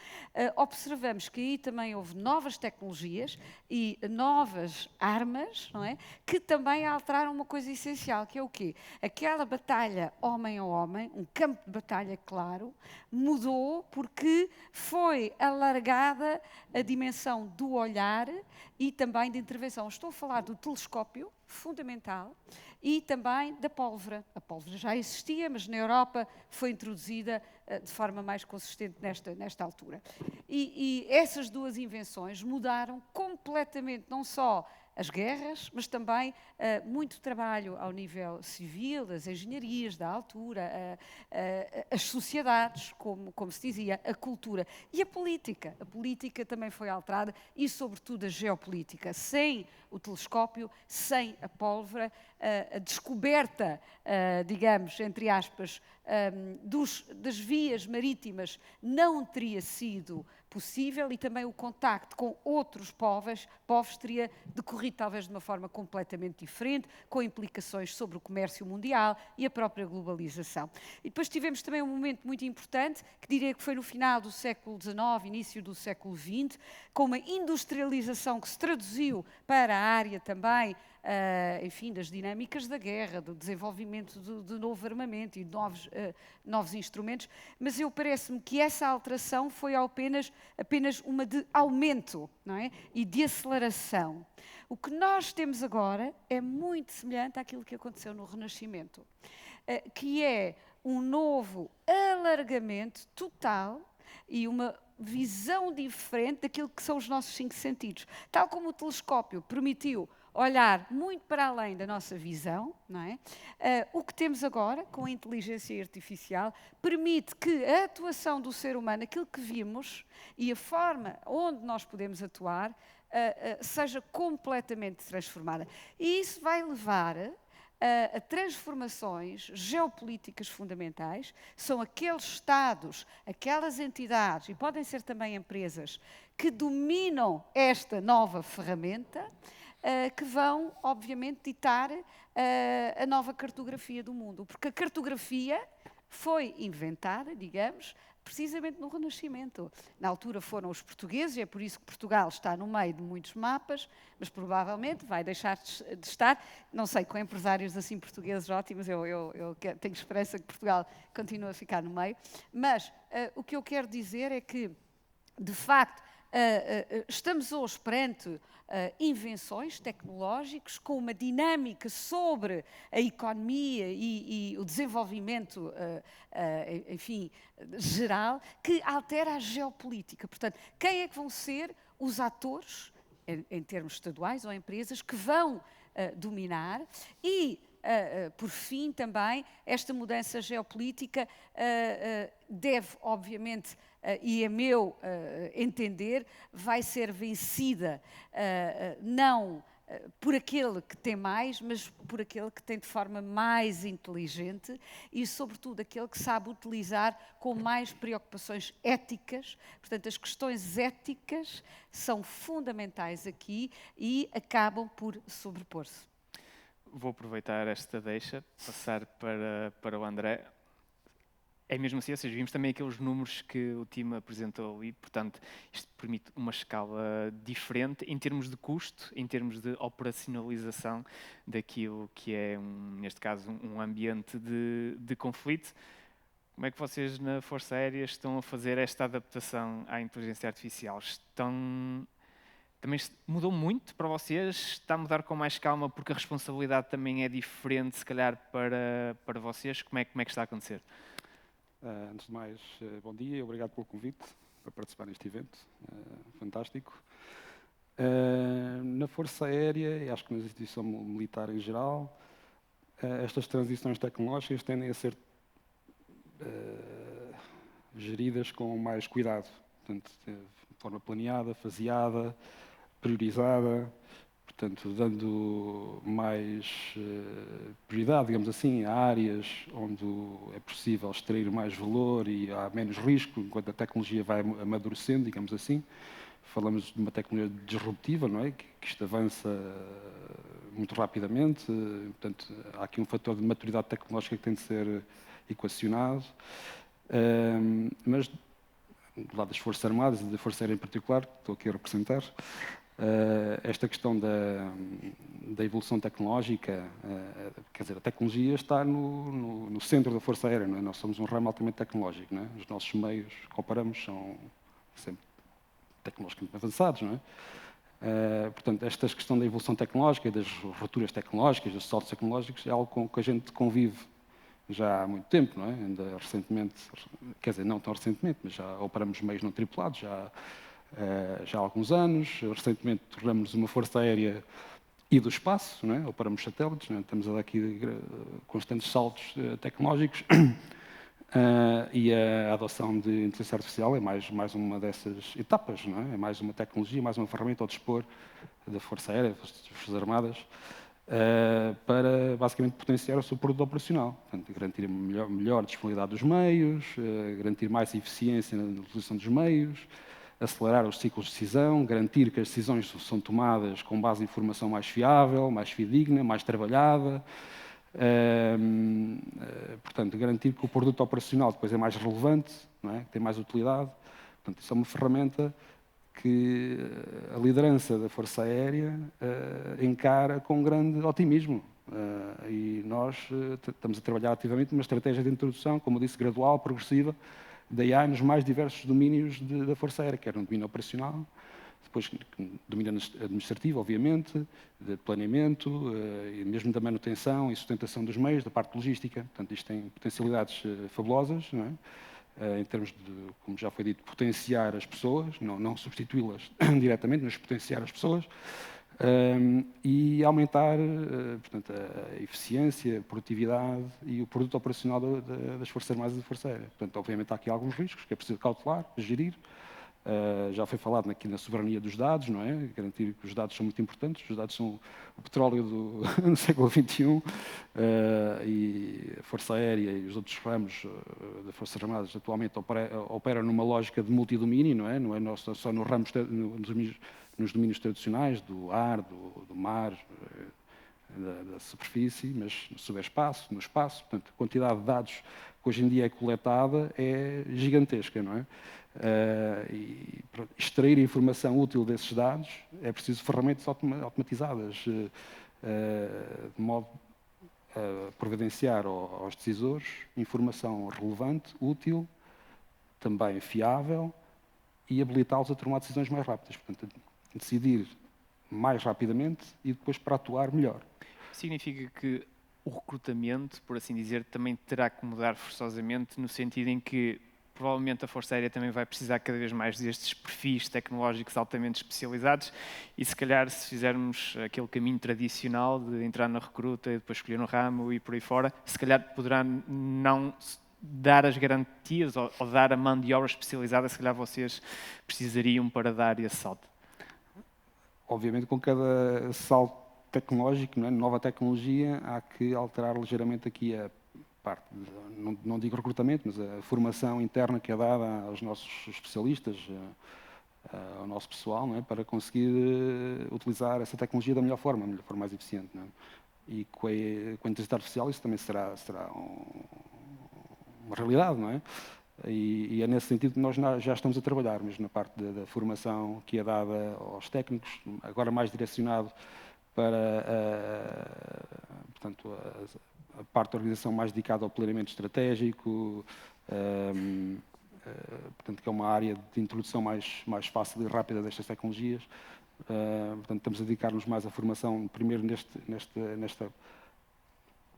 observamos que aí também houve novas tecnologias e novas armas, não é? Que também alteraram uma coisa essencial, que é o quê? Aquela batalha homem a homem, um campo de batalha claro, mudou porque foi alargada a dimensão do olhar e também de intervenção. Estou a falar do telescópio, fundamental, e também da pólvora. A pólvora já existia, mas na Europa foi introduzida de forma mais consistente nesta altura. E essas duas invenções mudaram completamente, não só as guerras, mas também muito trabalho ao nível civil, as engenharias da altura, as sociedades, como se dizia, a cultura e a política. A política também foi alterada e, sobretudo, a geopolítica. Sem o telescópio, sem a pólvora, a descoberta, digamos, entre aspas, das vias marítimas não teria sido possível e também o contacto com outros povos teria decorrido talvez de uma forma completamente diferente, com implicações sobre o comércio mundial e a própria globalização. E depois tivemos também um momento muito importante, que diria que foi no final do século XIX, início do século XX, com uma industrialização que se traduziu para a área também, enfim, das dinâmicas da guerra, do desenvolvimento de novo armamento e de novos instrumentos, mas parece-me que essa alteração foi apenas uma de aumento, não é? E de aceleração. O que nós temos agora é muito semelhante àquilo que aconteceu no Renascimento, que é um novo alargamento total e uma visão diferente daquilo que são os nossos 5 sentidos. Tal como o telescópio permitiu olhar muito para além da nossa visão, não é? O que temos agora, com a inteligência artificial, permite que a atuação do ser humano, aquilo que vimos e a forma onde nós podemos atuar, seja completamente transformada. E isso vai levar a transformações geopolíticas fundamentais. São aqueles Estados, aquelas entidades, e podem ser também empresas, que dominam esta nova ferramenta, que vão, obviamente, ditar a nova cartografia do mundo. Porque a cartografia foi inventada, digamos, precisamente no Renascimento. Na altura foram os portugueses, e é por isso que Portugal está no meio de muitos mapas, mas provavelmente vai deixar de estar. Não sei, com empresários assim portugueses ótimos, eu tenho esperança que Portugal continue a ficar no meio. Mas o que eu quero dizer é que, de facto, estamos hoje perante invenções tecnológicas com uma dinâmica sobre a economia e o desenvolvimento, enfim, geral, que altera a geopolítica. Portanto, quem é que vão ser os atores, em termos estaduais ou empresas, que vão dominar e, por fim, também, esta mudança geopolítica deve, obviamente, e a meu entender, vai ser vencida não por aquele que tem mais, mas por aquele que tem de forma mais inteligente e, sobretudo, aquele que sabe utilizar com mais preocupações éticas. Portanto, as questões éticas são fundamentais aqui e acabam por sobrepor-se. Vou aproveitar esta deixa, passar para o André. É mesmo assim, ou seja, vimos também aqueles números que o time apresentou ali, portanto, isto permite uma escala diferente em termos de custo, em termos de operacionalização daquilo que é, neste caso, um ambiente de conflito. Como é que vocês na Força Aérea estão a fazer esta adaptação à inteligência artificial? Também mudou muito para vocês? Está a mudar com mais calma porque a responsabilidade também é diferente, se calhar, para vocês? Como é que está a acontecer? Antes de mais, bom dia e obrigado pelo convite para participar neste evento fantástico. Na Força Aérea, e acho que na instituição militar em geral, estas transições tecnológicas tendem a ser geridas com mais cuidado, portanto, de forma planeada, faseada, priorizada, portanto, dando mais prioridade, digamos assim, a áreas onde é possível extrair mais valor e há menos risco, enquanto a tecnologia vai amadurecendo, digamos assim. Falamos de uma tecnologia disruptiva, não é? Que isto avança muito rapidamente, portanto, há aqui um fator de maturidade tecnológica que tem de ser equacionado. Mas, do lado das Forças Armadas e da Força Aérea em particular, que estou aqui a representar, esta questão da evolução tecnológica, quer dizer, a tecnologia está no centro da Força Aérea, não é? Nós somos um ramo altamente tecnológico, não é? Os nossos meios que operamos são sempre tecnologicamente avançados, não é? Portanto, esta questão da evolução tecnológica, das rupturas tecnológicas, dos saltos tecnológicos, é algo com que a gente convive já há muito tempo, não é? Ainda recentemente, quer dizer, não tão recentemente, mas já operamos meios não tripulados, já há alguns anos. Recentemente tornamos-nos uma força aérea e do espaço, não é? Operamos satélites, não é? Estamos a dar aqui constantes saltos tecnológicos e a adoção de inteligência artificial é mais uma dessas etapas, não é? É mais uma tecnologia, mais uma ferramenta ao dispor da Força Aérea, das Forças Armadas, para basicamente potenciar o seu produto operacional, portanto, garantir melhor disponibilidade dos meios, garantir mais eficiência na utilização dos meios, acelerar os ciclos de decisão, garantir que as decisões são tomadas com base em informação mais fiável, mais fidedigna, mais trabalhada, portanto, garantir que o produto operacional depois é mais relevante, não é? Que tem mais utilidade. Portanto, isso é uma ferramenta que a liderança da Força Aérea encara com grande otimismo. E nós estamos a trabalhar ativamente numa estratégia de introdução, como eu disse, gradual, progressiva, da AI nos mais diversos domínios da Força Aérea, quer no domínio operacional, depois domínio administrativo, obviamente, de planeamento, e mesmo da manutenção e sustentação dos meios, da parte logística. Portanto, isto tem potencialidades fabulosas, não é? em termos de, como já foi dito, potenciar as pessoas, não substituí-las diretamente, mas potenciar as pessoas, e aumentar, portanto, a eficiência, a produtividade e o produto operacional das Forças Armadas e da Força Aérea. Portanto, obviamente há aqui alguns riscos que é preciso cautelar, gerir. Já foi falado aqui na soberania dos dados, não é? Garantir que os dados são muito importantes, os dados são o petróleo do século XXI, e a Força Aérea e os outros ramos das Forças Armadas atualmente operam numa lógica de multidomínio, não é? Não é só nos domínios tradicionais, do ar, do mar, da superfície, mas no ciberespaço, no espaço. Portanto, a quantidade de dados que hoje em dia é coletada é gigantesca, não é? E para extrair informação útil desses dados é preciso ferramentas automatizadas, de modo a providenciar aos decisores informação relevante, útil, também fiável e habilitá-los a tomar decisões mais rápidas. Portanto, decidir mais rapidamente e depois para atuar melhor. Significa que o recrutamento, por assim dizer, também terá que mudar forçosamente, no sentido em que provavelmente a Força Aérea também vai precisar cada vez mais destes perfis tecnológicos altamente especializados e se calhar se fizermos aquele caminho tradicional de entrar na recruta e depois escolher um ramo e por aí fora, se calhar poderá não dar as garantias ou dar a mão de obra especializada, se calhar vocês precisariam para dar esse salto. Obviamente, com cada salto tecnológico, não é? Nova tecnologia, há que alterar ligeiramente aqui a parte, não digo recrutamento, mas a formação interna que é dada aos nossos especialistas, ao nosso pessoal, não é? Para conseguir utilizar essa tecnologia da melhor forma mais eficiente. Não é? E com a inteligência artificial isso também será uma realidade, não é? E é nesse sentido que nós já estamos a trabalhar, mesmo na parte da formação que é dada aos técnicos, agora mais direcionado para portanto, a parte da organização mais dedicada ao planeamento estratégico, portanto, que é uma área de introdução mais fácil e rápida destas tecnologias. Portanto, estamos a dedicar-nos mais à formação, primeiro nesta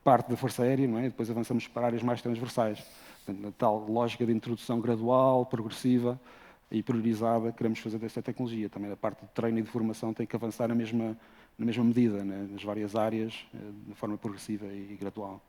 parte da Força Aérea, não é? E depois avançamos para áreas mais transversais. Portanto, na tal lógica de introdução gradual, progressiva e priorizada, queremos fazer desta tecnologia. Também a parte de treino e de formação tem que avançar na mesma medida, né? Nas várias áreas, de forma progressiva e gradual.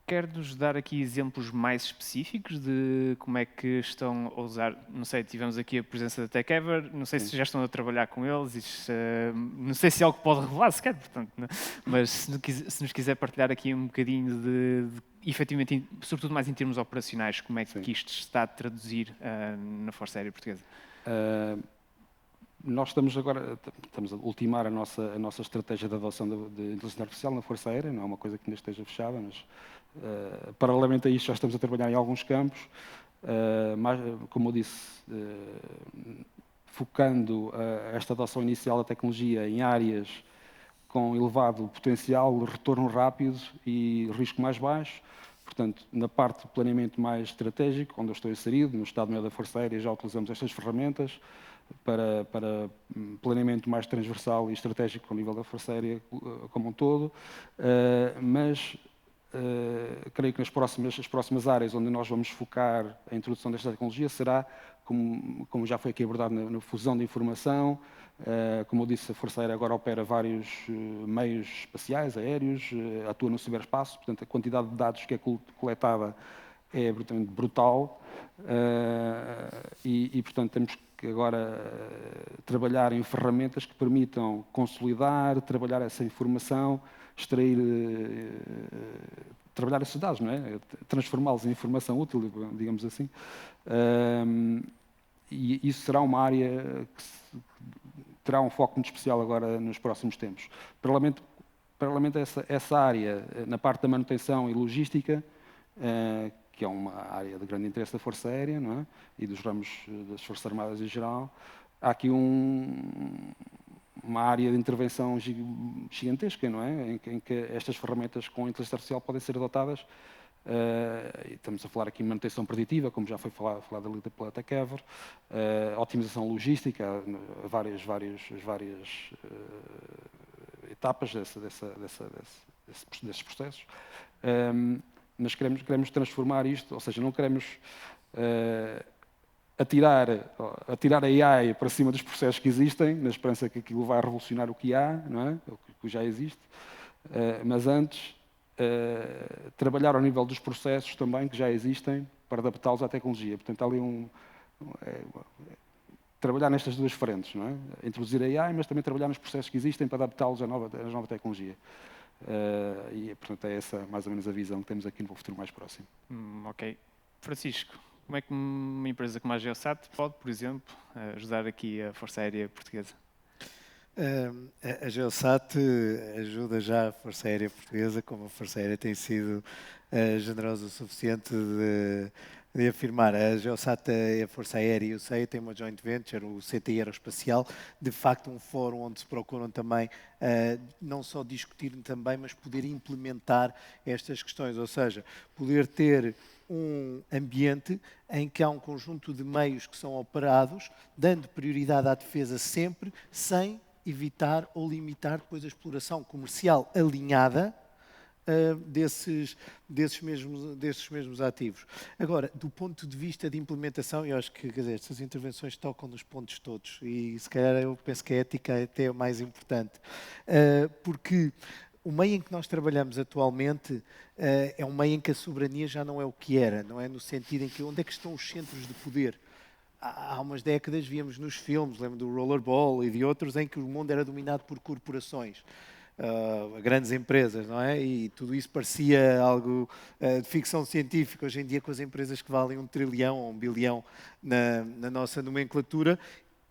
Quer-nos dar aqui exemplos mais específicos de como é que estão a usar? Não sei, tivemos aqui a presença da TechEver, não sei se já estão a trabalhar com eles, não sei se é algo que pode revelar sequer, portanto, não, mas se nos quiser partilhar aqui um bocadinho de efetivamente, sobretudo mais em termos operacionais, como é que isto se está a traduzir na Força Aérea Portuguesa? Nós estamos a ultimar a nossa estratégia de adoção de inteligência artificial na Força Aérea, não é uma coisa que ainda esteja fechada, mas paralelamente a isto já estamos a trabalhar em alguns campos, mas, como eu disse, focando esta adoção inicial da tecnologia em áreas com elevado potencial, retorno rápido e risco mais baixo. Portanto, na parte do planeamento mais estratégico, onde eu estou inserido, no Estado-Maior da Força Aérea, já utilizamos estas ferramentas para planeamento mais transversal e estratégico ao nível da Força Aérea como um todo, mas creio que as próximas áreas onde nós vamos focar a introdução desta tecnologia será, como já foi aqui abordado, na fusão de informação. Como eu disse, a Força Aérea agora opera vários meios espaciais, aéreos, atua no ciberespaço, portanto a quantidade de dados que é coletada é brutal e portanto temos que agora trabalhar em ferramentas que permitam consolidar, trabalhar essa informação, extrair, trabalhar esses dados, não é? Transformá-los em informação útil, digamos assim. E isso será uma área que terá um foco muito especial agora nos próximos tempos. Paralelamente a essa área, na parte da manutenção e logística, que é uma área de grande interesse da Força Aérea, não é? E dos ramos das Forças Armadas em geral, há aqui uma área de intervenção gigantesca, não é? Em que estas ferramentas com inteligência artificial podem ser adotadas. Estamos a falar aqui de manutenção preditiva, como já foi falado ali pela TechEver, otimização logística, várias etapas desses processos. mas queremos transformar isto, ou seja, não queremos atirar a AI para cima dos processos que existem, na esperança que aquilo vai revolucionar o que há, não é? O que já existe, mas antes trabalhar ao nível dos processos também que já existem para adaptá-los à tecnologia. Portanto, há ali trabalhar nestas duas frentes, não é? Introduzir a AI, mas também trabalhar nos processos que existem para adaptá-los à nova tecnologia. E, portanto, é essa mais ou menos a visão que temos aqui no futuro mais próximo. Ok. Francisco, como é que uma empresa como a Geosat pode, por exemplo, ajudar aqui a Força Aérea Portuguesa? A Geosat ajuda já a Força Aérea Portuguesa, como a Força Aérea tem sido generosa o suficiente de afirmar. A Geosat é a Força Aérea e o CEI tem uma joint venture, o CTI Aeroespacial, de facto um fórum onde se procuram também não só discutir também, mas poder implementar estas questões, ou seja, poder ter um ambiente em que há um conjunto de meios que são operados, dando prioridade à defesa sempre, sem evitar ou limitar depois a exploração comercial alinhada desses mesmos ativos. Agora, do ponto de vista de implementação, eu acho que, quer dizer, estas intervenções tocam nos pontos todos e se calhar eu penso que a ética é até mais importante, porque o meio em que nós trabalhamos atualmente é um meio em que a soberania já não é o que era, não é? No sentido em que onde é que estão os centros de poder? Há umas décadas víamos nos filmes, lembro do Rollerball e de outros, em que o mundo era dominado por corporações, grandes empresas, não é? E tudo isso parecia algo de ficção científica. Hoje em dia, com as empresas que valem 1 trilhão ou 1 bilhão na nossa nomenclatura,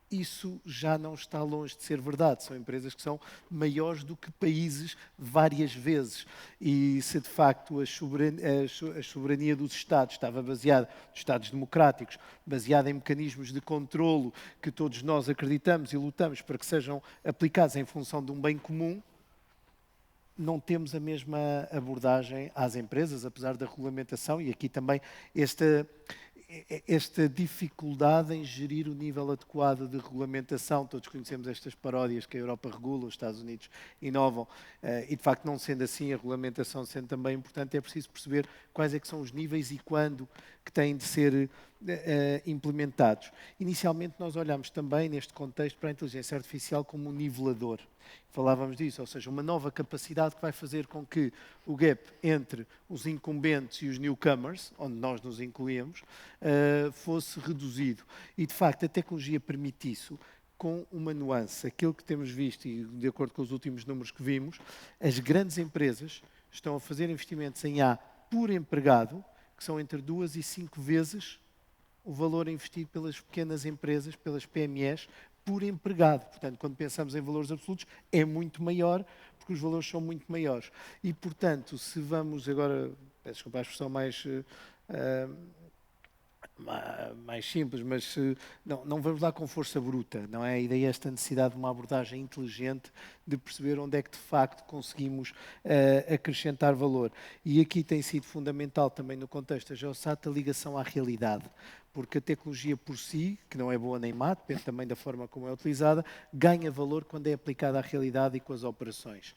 isso já não está longe de ser verdade. São empresas que são maiores do que países várias vezes. E se de facto a soberania dos Estados estava baseada, dos Estados democráticos, baseada em mecanismos de controlo que todos nós acreditamos e lutamos para que sejam aplicados em função de um bem comum, não temos a mesma abordagem às empresas, apesar da regulamentação, e aqui também esta dificuldade em gerir o nível adequado de regulamentação. Todos conhecemos estas paródias que a Europa regula, os Estados Unidos inovam, e de facto não sendo assim, a regulamentação sendo também importante, é preciso perceber quais é que são os níveis e quando que têm de ser implementados. Inicialmente nós olhamos também neste contexto para a inteligência artificial como um nivelador. Falávamos disso, ou seja, uma nova capacidade que vai fazer com que o gap entre os incumbentes e os newcomers, onde nós nos incluímos, fosse reduzido. E, de facto, a tecnologia permite isso com uma nuance. Aquilo que temos visto, e de acordo com os últimos números que vimos, as grandes empresas estão a fazer investimentos em A por empregado, que são entre 2 e 5 vezes o valor investido pelas pequenas empresas, pelas PMEs, por empregado. Portanto, quando pensamos em valores absolutos, é muito maior, porque os valores são muito maiores. E, portanto, se vamos agora, peço desculpa a expressão mais simples, mas não vamos lá com força bruta, não é? A ideia é esta necessidade de uma abordagem inteligente, de perceber onde é que de facto conseguimos acrescentar valor. E aqui tem sido fundamental também no contexto da Geosat a ligação à realidade, porque a tecnologia por si, que não é boa nem má, depende também da forma como é utilizada, ganha valor quando é aplicada à realidade e com as operações.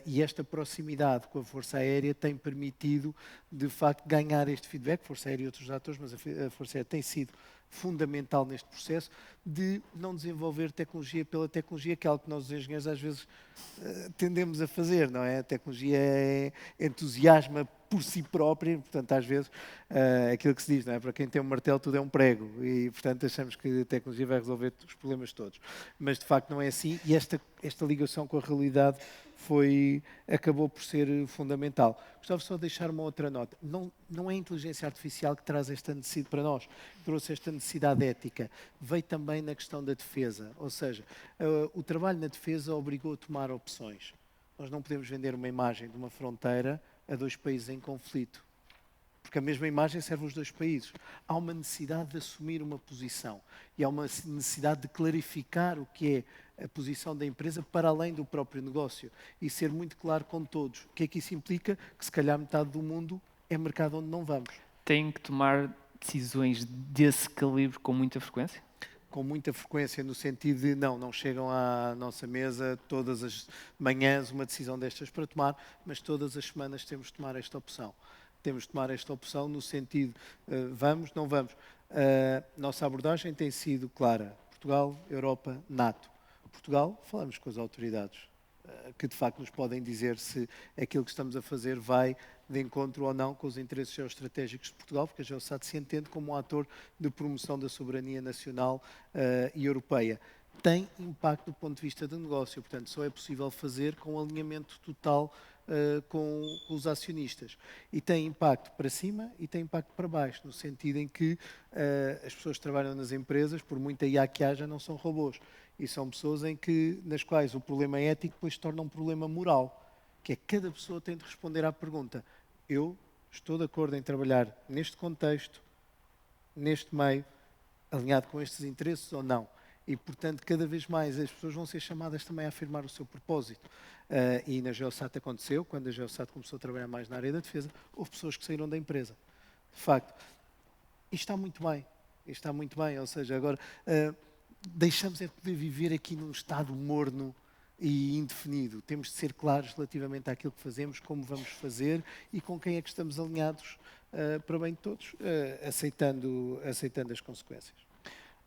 E esta proximidade com a Força Aérea tem permitido, de facto, ganhar este feedback, Força Aérea e outros atores, mas a Força Aérea tem sido fundamental neste processo de não desenvolver tecnologia pela tecnologia, que é algo que nós, os engenheiros, às vezes tendemos a fazer, não é? A tecnologia entusiasma por si própria, portanto, às vezes, aquilo que se diz, não é? Para quem tem um martelo, tudo é um prego, e, portanto, achamos que a tecnologia vai resolver os problemas todos. Mas, de facto, não é assim, e esta ligação com a realidade acabou por ser fundamental. Gostava só de deixar uma outra nota. Não é a inteligência artificial que traz esta necessidade para nós, trouxe esta necessidade ética. Veio também na questão da defesa, ou seja, o trabalho na defesa obrigou a tomar opções. Nós não podemos vender uma imagem de uma fronteira a 2 países em conflito, porque a mesma imagem serve aos 2 países. Há uma necessidade de assumir uma posição e há uma necessidade de clarificar o que é a posição da empresa para além do próprio negócio e ser muito claro com todos. O que é que isso implica? Que se calhar metade do mundo é mercado onde não vamos. Tem que tomar decisões desse calibre com muita frequência? Com muita frequência, no sentido de não chegam à nossa mesa todas as manhãs uma decisão destas para tomar, mas todas as semanas temos de tomar esta opção. temos de tomar esta opção no sentido, vamos, não vamos. Nossa abordagem tem sido clara. Portugal, Europa, NATO. Portugal, falamos com as autoridades, que de facto nos podem dizer se aquilo que estamos a fazer vai de encontro ou não com os interesses geoestratégicos de Portugal, porque a Geosat se entende como um ator de promoção da soberania nacional e europeia. Tem impacto do ponto de vista do negócio, portanto, só é possível fazer com alinhamento total com os acionistas. E tem impacto para cima e tem impacto para baixo, no sentido em que as pessoas que trabalham nas empresas, por muita IA que haja, não são robôs. E são pessoas nas quais o problema ético depois se torna um problema moral, que é que cada pessoa tem de responder à pergunta: eu estou de acordo em trabalhar neste contexto, neste meio, alinhado com estes interesses ou não? E, portanto, cada vez mais as pessoas vão ser chamadas também a afirmar o seu propósito. E na Geosat aconteceu, quando a Geosat começou a trabalhar mais na área da defesa, houve pessoas que saíram da empresa. De facto, isto está muito bem. Isto está muito bem, ou seja, agora deixamos de poder viver aqui num estado morno e indefinido. Temos de ser claros relativamente àquilo que fazemos, como vamos fazer e com quem é que estamos alinhados para bem de todos, aceitando as consequências.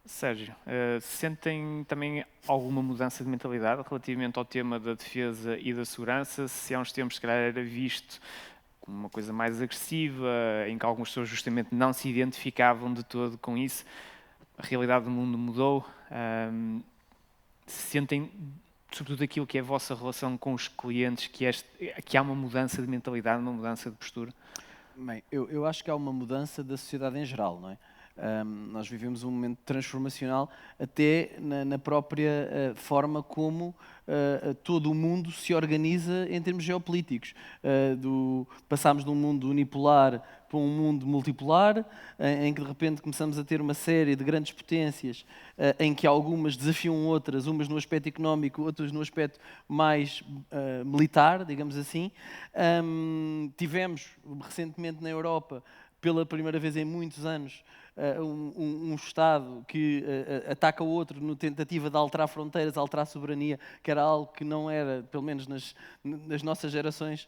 Sérgio, sentem também alguma mudança de mentalidade relativamente ao tema da defesa e da segurança? Se há uns tempos, se calhar, era visto como uma coisa mais agressiva, em que algumas pessoas justamente não se identificavam de todo com isso, a realidade do mundo mudou. Sentem, sobretudo aquilo que é a vossa relação com os clientes, que há uma mudança de mentalidade, uma mudança de postura? Bem, eu acho que há uma mudança da sociedade em geral, não é? Nós vivemos um momento transformacional até na própria forma como todo o mundo se organiza em termos geopolíticos. Passámos de um mundo unipolar para um mundo multipolar, em que de repente começamos a ter uma série de grandes potências, em que algumas desafiam outras, umas no aspecto económico, outras no aspecto mais militar, digamos assim. Tivemos recentemente na Europa, pela primeira vez em muitos anos, um Estado que ataca o outro na tentativa de alterar fronteiras, alterar soberania, que era algo que não era, pelo menos nas nossas gerações,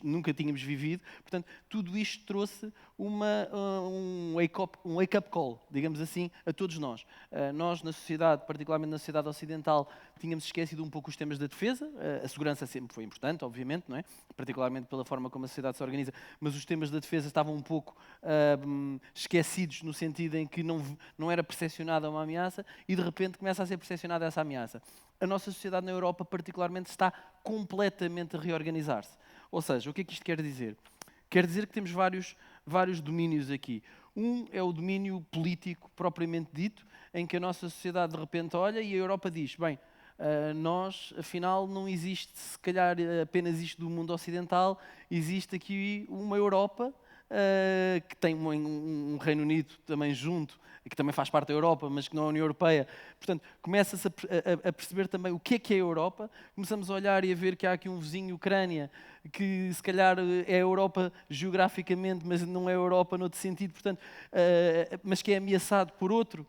nunca tínhamos vivido. Portanto, tudo isto trouxe um wake-up call, digamos assim, a todos nós. Nós, na sociedade, particularmente na sociedade ocidental, tínhamos esquecido um pouco os temas da defesa. A segurança sempre foi importante, obviamente, não é? Particularmente pela forma como a sociedade se organiza, mas os temas da defesa estavam um pouco esquecidos, no sentido em que não era percepcionada uma ameaça, e de repente começa a ser percepcionada essa ameaça. A nossa sociedade na Europa, particularmente, está completamente a reorganizar-se. Ou seja, o que é que isto quer dizer? Quer dizer que temos vários domínios aqui. Um é o domínio político propriamente dito, em que a nossa sociedade de repente olha e a Europa diz: bem, nós, afinal, não existe se calhar apenas isto do mundo ocidental, existe aqui uma Europa que tem um Reino Unido também junto, que também faz parte da Europa, mas que não é a União Europeia. Portanto, começa-se a perceber também o que é a Europa. Começamos a olhar e a ver que há aqui um vizinho, Ucrânia, que se calhar é a Europa geograficamente, mas não é a Europa noutro sentido, portanto, mas que é ameaçado por outra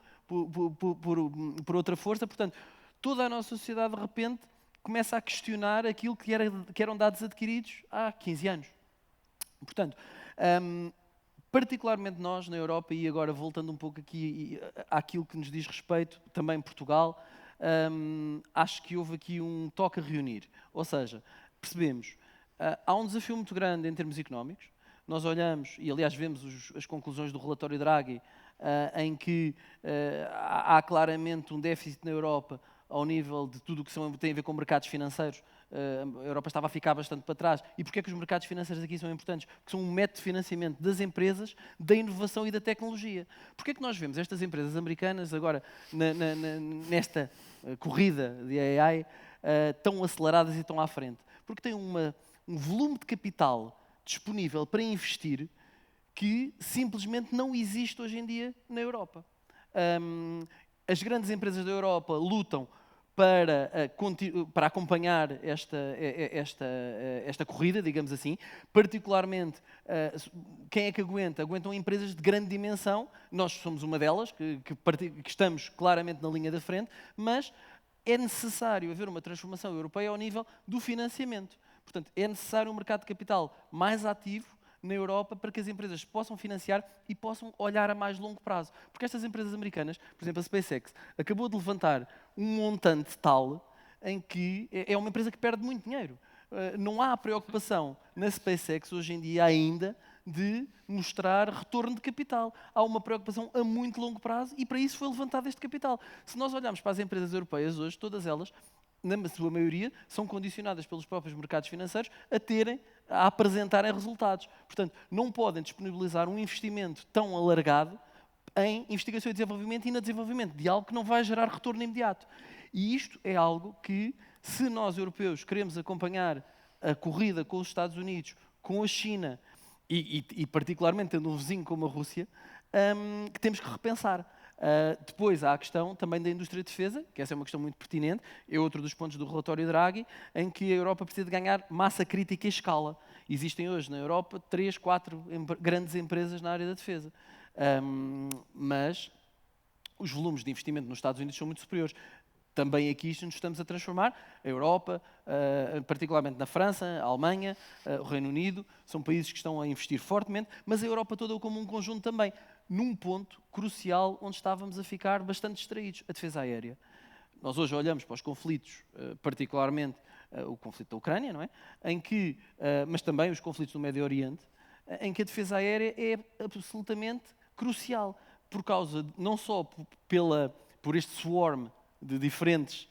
força. Portanto, toda a nossa sociedade, de repente, começa a questionar aquilo que eram dados adquiridos há 15 anos. Portanto, particularmente nós, na Europa, e agora voltando um pouco aqui àquilo que nos diz respeito, também Portugal, acho que houve aqui um toque a reunir. Ou seja, percebemos, há um desafio muito grande em termos económicos. Nós olhamos, e aliás vemos as conclusões do relatório Draghi, em que há claramente um déficit na Europa ao nível de tudo o que tem a ver com mercados financeiros. A Europa estava a ficar bastante para trás. E porquê é que os mercados financeiros aqui são importantes? Porque são um método de financiamento das empresas, da inovação e da tecnologia. Porquê é que nós vemos estas empresas americanas agora nesta corrida de AI tão aceleradas e tão à frente? Porque têm um volume de capital disponível para investir que simplesmente não existe hoje em dia na Europa. As grandes empresas da Europa lutam para acompanhar esta corrida, digamos assim. Particularmente, quem é que aguenta? Aguentam empresas de grande dimensão. Nós somos uma delas, que estamos claramente na linha da frente, mas é necessário haver uma transformação europeia ao nível do financiamento. Portanto, é necessário um mercado de capital mais ativo na Europa para que as empresas possam financiar e possam olhar a mais longo prazo. Porque estas empresas americanas, por exemplo, a SpaceX, acabou de levantar um montante tal em que é uma empresa que perde muito dinheiro. Não há preocupação na SpaceX hoje em dia ainda de mostrar retorno de capital. Há uma preocupação a muito longo prazo e para isso foi levantado este capital. Se nós olharmos para as empresas europeias hoje, todas elas, na sua maioria, são condicionadas pelos próprios mercados financeiros a apresentarem resultados. Portanto, não podem disponibilizar um investimento tão alargado em investigação e desenvolvimento e no desenvolvimento de algo que não vai gerar retorno imediato. E isto é algo que, se nós europeus queremos acompanhar a corrida com os Estados Unidos, com a China e particularmente tendo um vizinho como a Rússia, que temos que repensar. Depois há a questão também da indústria de defesa, que essa é uma questão muito pertinente, é outro dos pontos do relatório Draghi, em que a Europa precisa de ganhar massa crítica e escala. Existem hoje na Europa 3, 4 grandes empresas na área da defesa. Mas os volumes de investimento nos Estados Unidos são muito superiores. Também aqui nos estamos a transformar. A Europa, particularmente na França, a Alemanha, o Reino Unido, são países que estão a investir fortemente, mas a Europa toda como um conjunto também, num ponto crucial onde estávamos a ficar bastante distraídos, a defesa aérea. Nós hoje olhamos para os conflitos, particularmente o conflito da Ucrânia, não é? Mas também os conflitos do Médio Oriente, em que a defesa aérea é absolutamente crucial, por causa, não só por este swarm de diferentes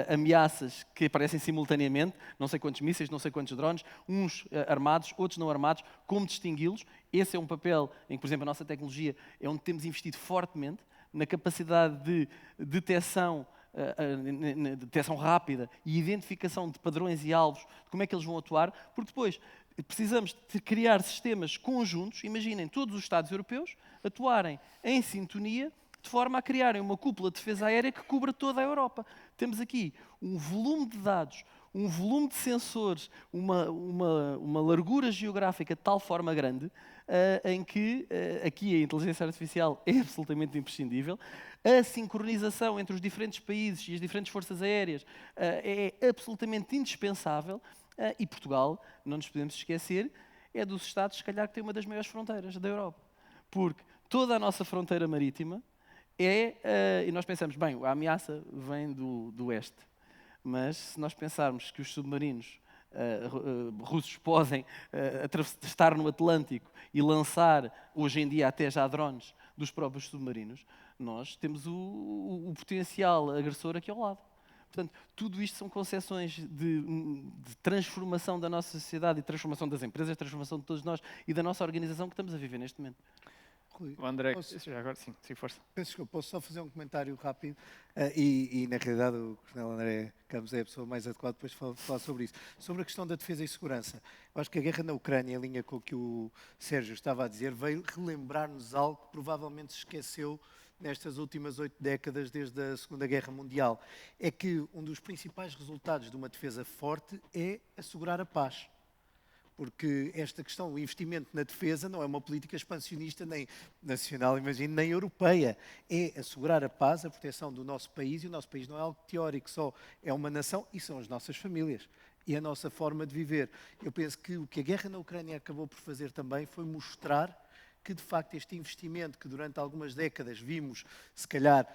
ameaças que aparecem simultaneamente, não sei quantos mísseis, não sei quantos drones, uns armados, outros não armados, como distingui-los. Esse é um papel em que, por exemplo, a nossa tecnologia é onde temos investido fortemente, na capacidade de detecção rápida e identificação de padrões e alvos, de como é que eles vão atuar, porque depois precisamos de criar sistemas conjuntos, imaginem todos os Estados europeus atuarem em sintonia, de forma a criarem uma cúpula de defesa aérea que cubra toda a Europa. Temos aqui um volume de dados, um volume de sensores, uma largura geográfica de tal forma grande, em que aqui a inteligência artificial é absolutamente imprescindível. A sincronização entre os diferentes países e as diferentes forças aéreas é absolutamente indispensável. E Portugal, não nos podemos esquecer, é dos Estados, se calhar, que tem uma das maiores fronteiras da Europa. Porque toda a nossa fronteira marítima e nós pensamos, bem, a ameaça vem do oeste, mas se nós pensarmos que os submarinos russos podem estar no Atlântico e lançar, hoje em dia até já drones dos próprios submarinos, nós temos o potencial agressor aqui ao lado. Portanto, tudo isto são concepções de transformação da nossa sociedade e transformação das empresas, transformação de todos nós e da nossa organização que estamos a viver neste momento. Rui, O André, já agora sim, força. Peço desculpa, posso só fazer um comentário rápido e na realidade o Coronel André Campos é a pessoa mais adequada depois de falar sobre isso. Sobre a questão da defesa e segurança, eu acho que a guerra na Ucrânia, em linha com o que o Sérgio estava a dizer, veio relembrar-nos algo que provavelmente se esqueceu nestas últimas 8 décadas desde a Segunda Guerra Mundial. É que um dos principais resultados de uma defesa forte é assegurar a paz. Porque esta questão, o investimento na defesa, não é uma política expansionista nem nacional, imagino, nem europeia. É assegurar a paz, a proteção do nosso país, e o nosso país não é algo teórico só, é uma nação e são as nossas famílias. E a nossa forma de viver. Eu penso que o que a guerra na Ucrânia acabou por fazer também foi mostrar que, de facto, este investimento que durante algumas décadas vimos, se calhar,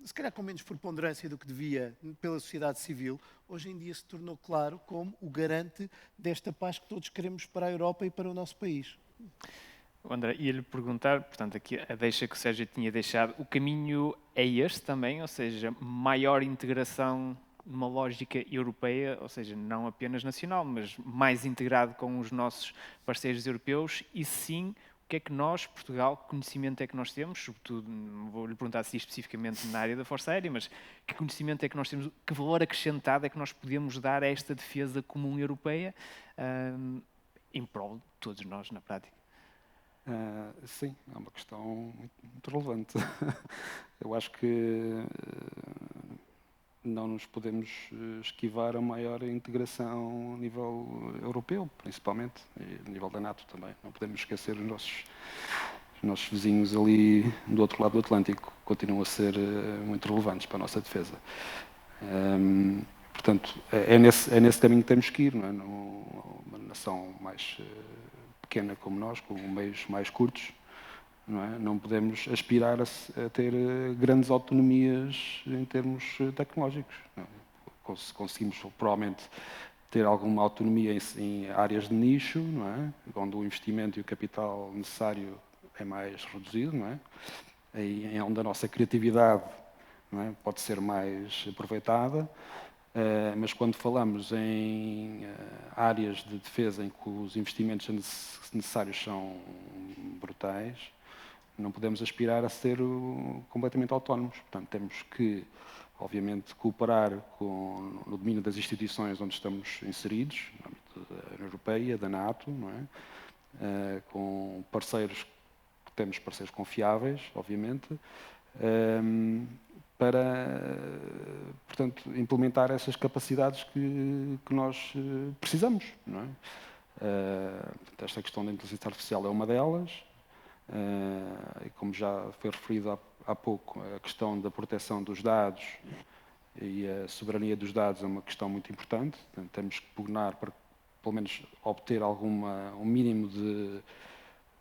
se calhar com menos preponderância do que devia pela sociedade civil, hoje em dia se tornou claro como o garante desta paz que todos queremos para a Europa e para o nosso país. André, ia-lhe perguntar, portanto, aqui a deixa que o Sérgio tinha deixado, o caminho é este também, ou seja, maior integração numa lógica europeia, ou seja, não apenas nacional, mas mais integrado com os nossos parceiros europeus, e sim, o que é que nós, Portugal, que conhecimento é que nós temos, sobretudo, não vou-lhe perguntar se especificamente na área da Força Aérea, mas que conhecimento é que nós temos, que valor acrescentado é que nós podemos dar a esta defesa comum europeia em prol de todos nós, na prática? Sim, é uma questão muito relevante. Eu acho que não nos podemos esquivar a maior integração a nível europeu, principalmente, e a nível da NATO também. Não podemos esquecer os nossos vizinhos ali do outro lado do Atlântico, continuam a ser muito relevantes para a nossa defesa. Portanto, é nesse caminho que temos que ir, não é? Uma nação mais pequena como nós, com meios mais curtos, não é? Não podemos aspirar a ter grandes autonomias em termos tecnológicos. Não é? Conseguimos, provavelmente, ter alguma autonomia em áreas de nicho, não é? Onde o investimento e o capital necessário é mais reduzido, não é? Aí é onde a nossa criatividade, não é? Pode ser mais aproveitada. Mas quando falamos em áreas de defesa em que os investimentos necessários são brutais, não podemos aspirar a ser completamente autónomos. Portanto, temos que, obviamente, cooperar no domínio das instituições onde estamos inseridos, no âmbito da União Europeia, da NATO, não é? Com parceiros, temos parceiros confiáveis, obviamente, para, portanto, implementar essas capacidades que nós precisamos, não é? Esta questão da inteligência artificial é uma delas, e como já foi referido há pouco, a questão da proteção dos dados e a soberania dos dados é uma questão muito importante. Portanto, temos que pugnar para, pelo menos, obter um mínimo de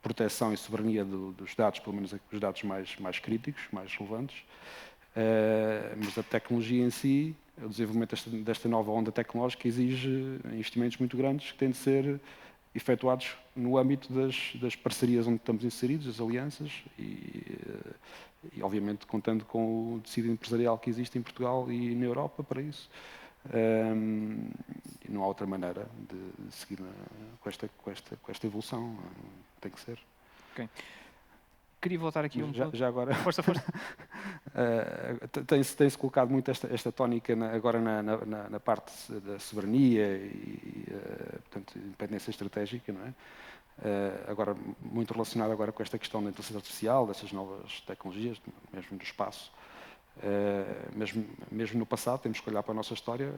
proteção e soberania dos dados, pelo menos os dados mais críticos, mais relevantes. Mas a tecnologia em si, o desenvolvimento desta nova onda tecnológica exige investimentos muito grandes que têm de ser efetuados no âmbito das parcerias onde estamos inseridos, as alianças, e obviamente contando com o tecido empresarial que existe em Portugal e na Europa para isso. E não há outra maneira de seguir com esta evolução, tem que ser. Okay. Queria voltar aqui um pouco. Já agora. Força. Tem-se colocado muito esta tónica agora na parte da soberania e, portanto, independência estratégica, não é? Agora, muito relacionado agora com esta questão da inteligência artificial, dessas novas tecnologias, mesmo do espaço. Mesmo no passado, temos que olhar para a nossa história.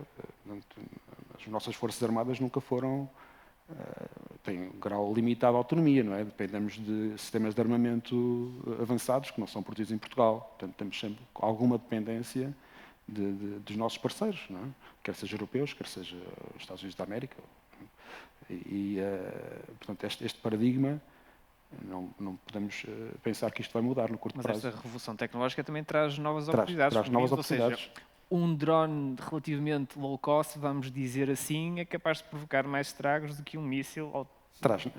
As nossas Forças Armadas nunca foram... têm um grau limitado de autonomia, não é? Dependemos de sistemas de armamento avançados que não são produzidos em Portugal. Portanto, temos sempre alguma dependência dos nossos parceiros, não é? Quer seja europeus, quer seja os Estados Unidos da América. Portanto, este paradigma, não podemos pensar que isto vai mudar no curto prazo. Mas esta revolução tecnológica também traz novas oportunidades. Traz novas oportunidades. Ou seja, um drone relativamente low cost, vamos dizer assim, é capaz de provocar mais estragos do que um míssil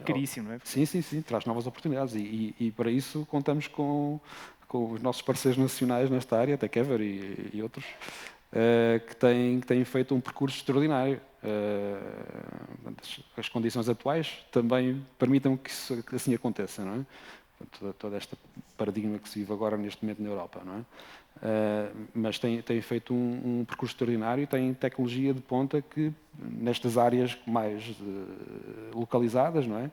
caríssimo, não é? Sim, traz novas oportunidades e para isso contamos com os nossos parceiros nacionais nesta área, a Tekever e outros, que têm feito um percurso extraordinário. As condições atuais também permitam que assim aconteça, não é? Todo este paradigma que se vive agora neste momento na Europa, não é? Mas tem feito um percurso extraordinário e tem tecnologia de ponta que, nestas áreas mais localizadas, não é?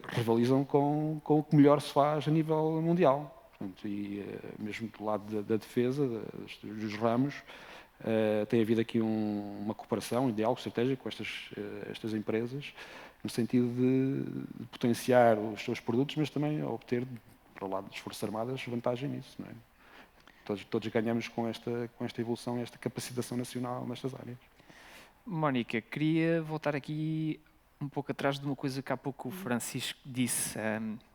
Rivalizam com o que melhor se faz a nível mundial. Portanto, e mesmo do lado da defesa, dos ramos, tem havido aqui uma cooperação, um diálogo estratégico com estas empresas, no sentido de potenciar os seus produtos, mas também obter, para o lado das Forças Armadas, vantagem nisso, não é? Todos ganhamos com esta evolução e esta capacitação nacional nestas áreas. Mónica, queria voltar aqui um pouco atrás de uma coisa que há pouco o Francisco disse.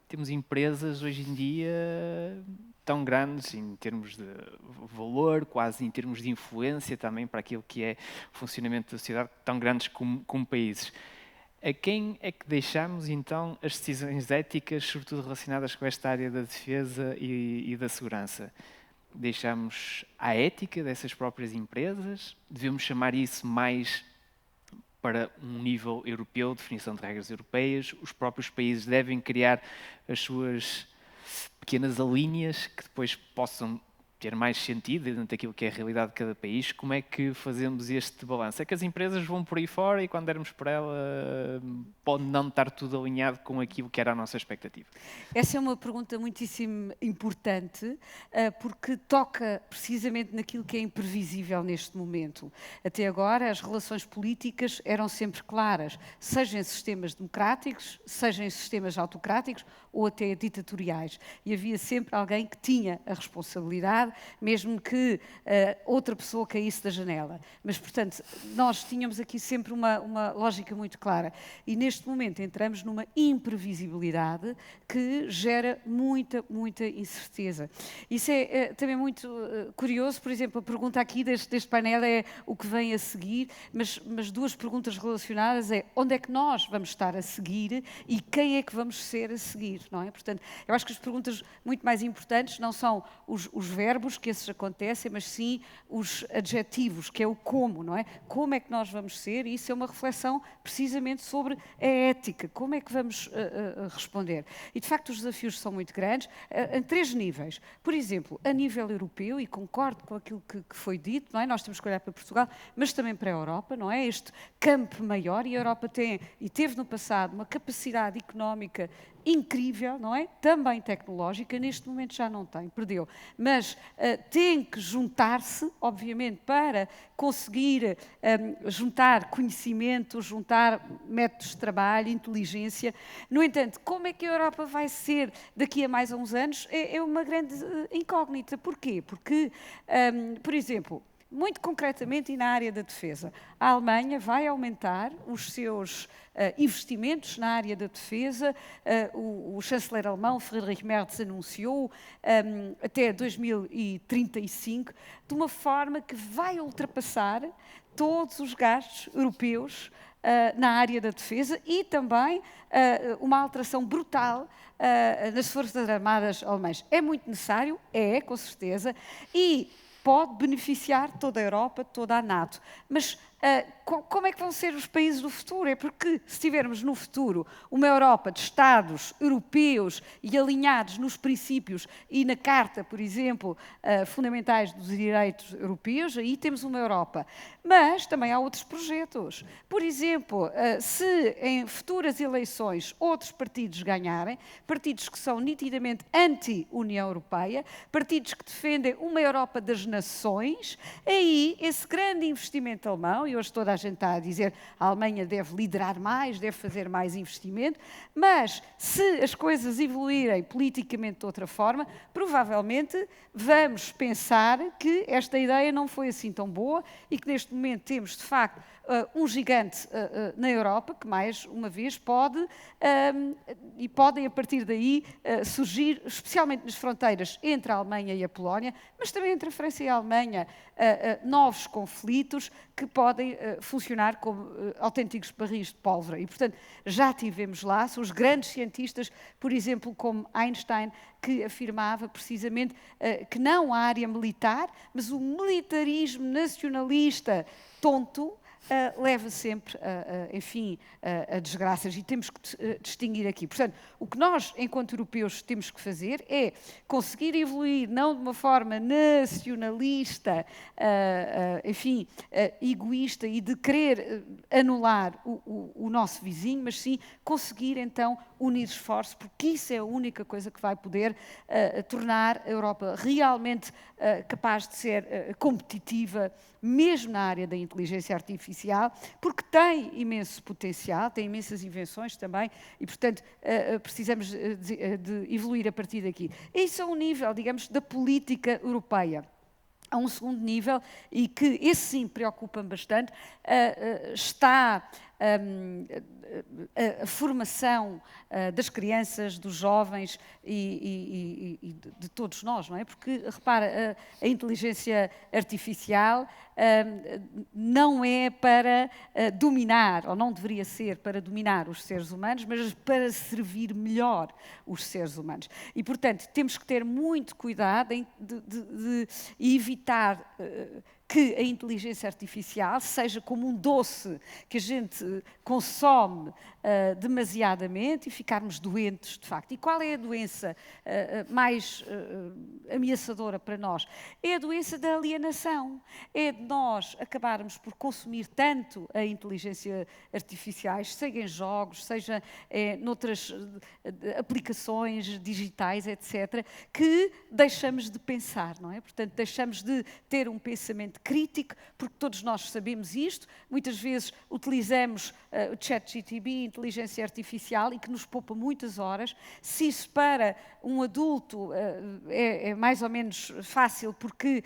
Temos empresas hoje em dia tão grandes em termos de valor, quase em termos de influência também para aquilo que é o funcionamento da sociedade, tão grandes como países. A quem é que deixamos, então, as decisões éticas, sobretudo relacionadas com esta área da defesa e da segurança? Deixamos à ética dessas próprias empresas? Devemos chamar isso mais para um nível europeu, definição de regras europeias? Os próprios países devem criar as suas pequenas alíneas que depois possam ter mais sentido dentro daquilo que é a realidade de cada país? Como é que fazemos este balanço? É que as empresas vão por aí fora e quando dermos por ela pode não estar tudo alinhado com aquilo que era a nossa expectativa? Essa é uma pergunta muitíssimo importante, porque toca precisamente naquilo que é imprevisível neste momento. Até agora as relações políticas eram sempre claras, seja em sistemas democráticos, seja em sistemas autocráticos ou até ditatoriais. E havia sempre alguém que tinha a responsabilidade saltar, mesmo que outra pessoa caísse da janela. Mas, portanto, nós tínhamos aqui sempre uma lógica muito clara. E neste momento entramos numa imprevisibilidade que gera muita incerteza. Isso é também muito curioso. Por exemplo, a pergunta aqui deste painel é o que vem a seguir, mas duas perguntas relacionadas é onde é que nós vamos estar a seguir e quem é que vamos ser a seguir, não é? Portanto, eu acho que as perguntas muito mais importantes não são os verbos, que esses acontecem, mas sim os adjetivos, que é o como, não é? Como é que nós vamos ser? E isso é uma reflexão precisamente sobre a ética, como é que vamos responder. E, de facto, os desafios são muito grandes, em 3 níveis. Por exemplo, a nível europeu, e concordo com aquilo que foi dito, não é? Nós temos que olhar para Portugal, mas também para a Europa, não é? Este campo maior, e a Europa tem, e teve no passado, uma capacidade económica incrível, não é? Também tecnológica, neste momento já não tem, perdeu. Mas tem que juntar-se, obviamente, para conseguir juntar conhecimento, juntar métodos de trabalho, inteligência. No entanto, como é que a Europa vai ser daqui a mais uns anos é uma grande incógnita. Porquê? Porque, por exemplo, muito concretamente e na área da defesa, a Alemanha vai aumentar os seus investimentos na área da defesa. O chanceler alemão, Friedrich Merz, anunciou até 2035, de uma forma que vai ultrapassar todos os gastos europeus na área da defesa e também uma alteração brutal nas Forças Armadas alemãs. É muito necessário? É, com certeza, e pode beneficiar toda a Europa, toda a NATO. Mas como é que vão ser os países do futuro? É porque se tivermos no futuro uma Europa de Estados europeus e alinhados nos princípios e na Carta, por exemplo, fundamentais dos direitos europeus, aí temos uma Europa. Mas também há outros projetos. Por exemplo, se em futuras eleições outros partidos ganharem, partidos que são nitidamente anti-União Europeia, partidos que defendem uma Europa das nações, aí esse grande investimento alemão, e hoje toda a gente está a dizer que a Alemanha deve liderar mais, deve fazer mais investimento, mas se as coisas evoluírem politicamente de outra forma, provavelmente vamos pensar que esta ideia não foi assim tão boa e que neste momento temos, de facto, um gigante na Europa que, mais uma vez, podem a partir daí surgir, especialmente nas fronteiras entre a Alemanha e a Polónia, mas também entre a França e a Alemanha, novos conflitos que podem funcionar como autênticos barris de pólvora. E, portanto, já tivemos lá, são os grandes cientistas, por exemplo, como Einstein, que afirmava precisamente que não a área militar, mas o militarismo nacionalista tonto leva sempre, enfim, a desgraças, e temos que distinguir aqui. Portanto, o que nós, enquanto europeus, temos que fazer é conseguir evoluir, não de uma forma nacionalista, enfim, egoísta e de querer anular o nosso vizinho, mas sim conseguir, então, unir esforços, porque isso é a única coisa que vai poder tornar a Europa realmente capaz de ser competitiva, mesmo na área da inteligência artificial, porque tem imenso potencial, tem imensas invenções também, e, portanto, precisamos de evoluir a partir daqui. Isso é um nível, digamos, da política europeia. Há um segundo nível, e que esse sim preocupa-me bastante, está a formação das crianças, dos jovens e de todos nós, não é? Porque, repara, a inteligência artificial não é para dominar, ou não deveria ser para dominar os seres humanos, mas para servir melhor os seres humanos. E, portanto, temos que ter muito cuidado de evitar que a inteligência artificial seja como um doce que a gente consome demasiadamente e ficarmos doentes, de facto. E qual é a doença mais ameaçadora para nós? É a doença da alienação. É de nós acabarmos por consumir tanto a inteligência artificial, seja em jogos, seja noutras aplicações digitais, etc., que deixamos de pensar, não é? Portanto, deixamos de ter um pensamento crítico, porque todos nós sabemos isto. Muitas vezes utilizamos o ChatGPT, inteligência artificial e que nos poupa muitas horas. Se isso para um adulto é mais ou menos fácil porque,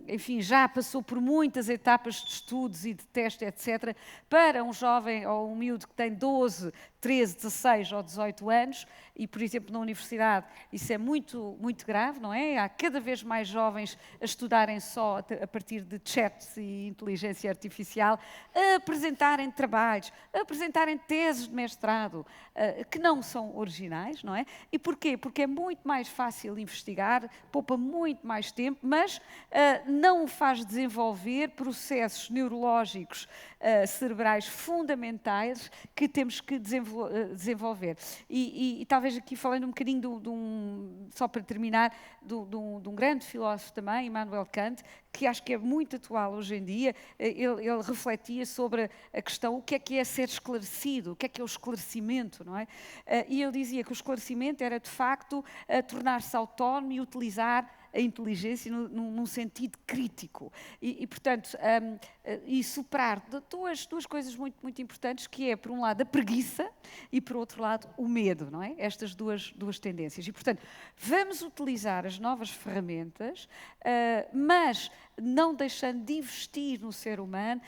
enfim, já passou por muitas etapas de estudos e de teste, etc. Para um jovem ou um miúdo que tem 12, 13, 16 ou 18 anos, e, por exemplo, na universidade, isso é muito, muito grave, não é? Há cada vez mais jovens a estudarem só a partir de chats e inteligência artificial, a apresentarem trabalhos, a apresentarem teses de mestrado, que não são originais, não é? E porquê? Porque é muito mais fácil investigar, poupa muito mais tempo, mas não faz desenvolver processos neurológicos cerebrais fundamentais que temos que desenvolver. E talvez aqui falando um bocadinho só para terminar, de um grande filósofo também, Immanuel Kant, que acho que é muito atual hoje em dia. Ele refletia sobre a questão o que é ser esclarecido, o que é o esclarecimento, não é? E ele dizia que o esclarecimento era, de facto, tornar-se autónomo e utilizar a inteligência num sentido crítico e portanto, e superar duas coisas muito, muito importantes, que é, por um lado, a preguiça e, por outro lado, o medo, não é? Estas duas tendências. E, portanto, vamos utilizar as novas ferramentas, mas não deixando de investir no ser humano,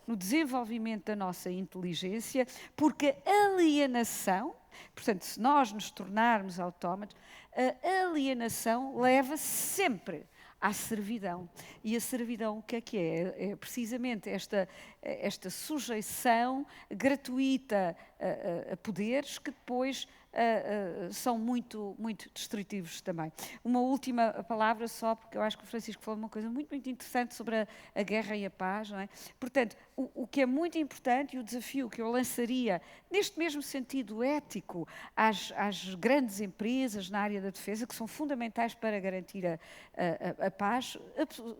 no desenvolvimento da nossa inteligência, porque a alienação, portanto, se nós nos tornarmos autómatos, a alienação leva sempre à servidão. E a servidão o que é? É precisamente esta sujeição gratuita a poderes que depois são muito, muito destrutivos também. Uma última palavra só, porque eu acho que o Francisco falou uma coisa muito, muito interessante sobre a guerra e a paz, não é? Portanto, o que é muito importante e o desafio que eu lançaria, neste mesmo sentido ético, às grandes empresas na área da defesa, que são fundamentais para garantir a paz,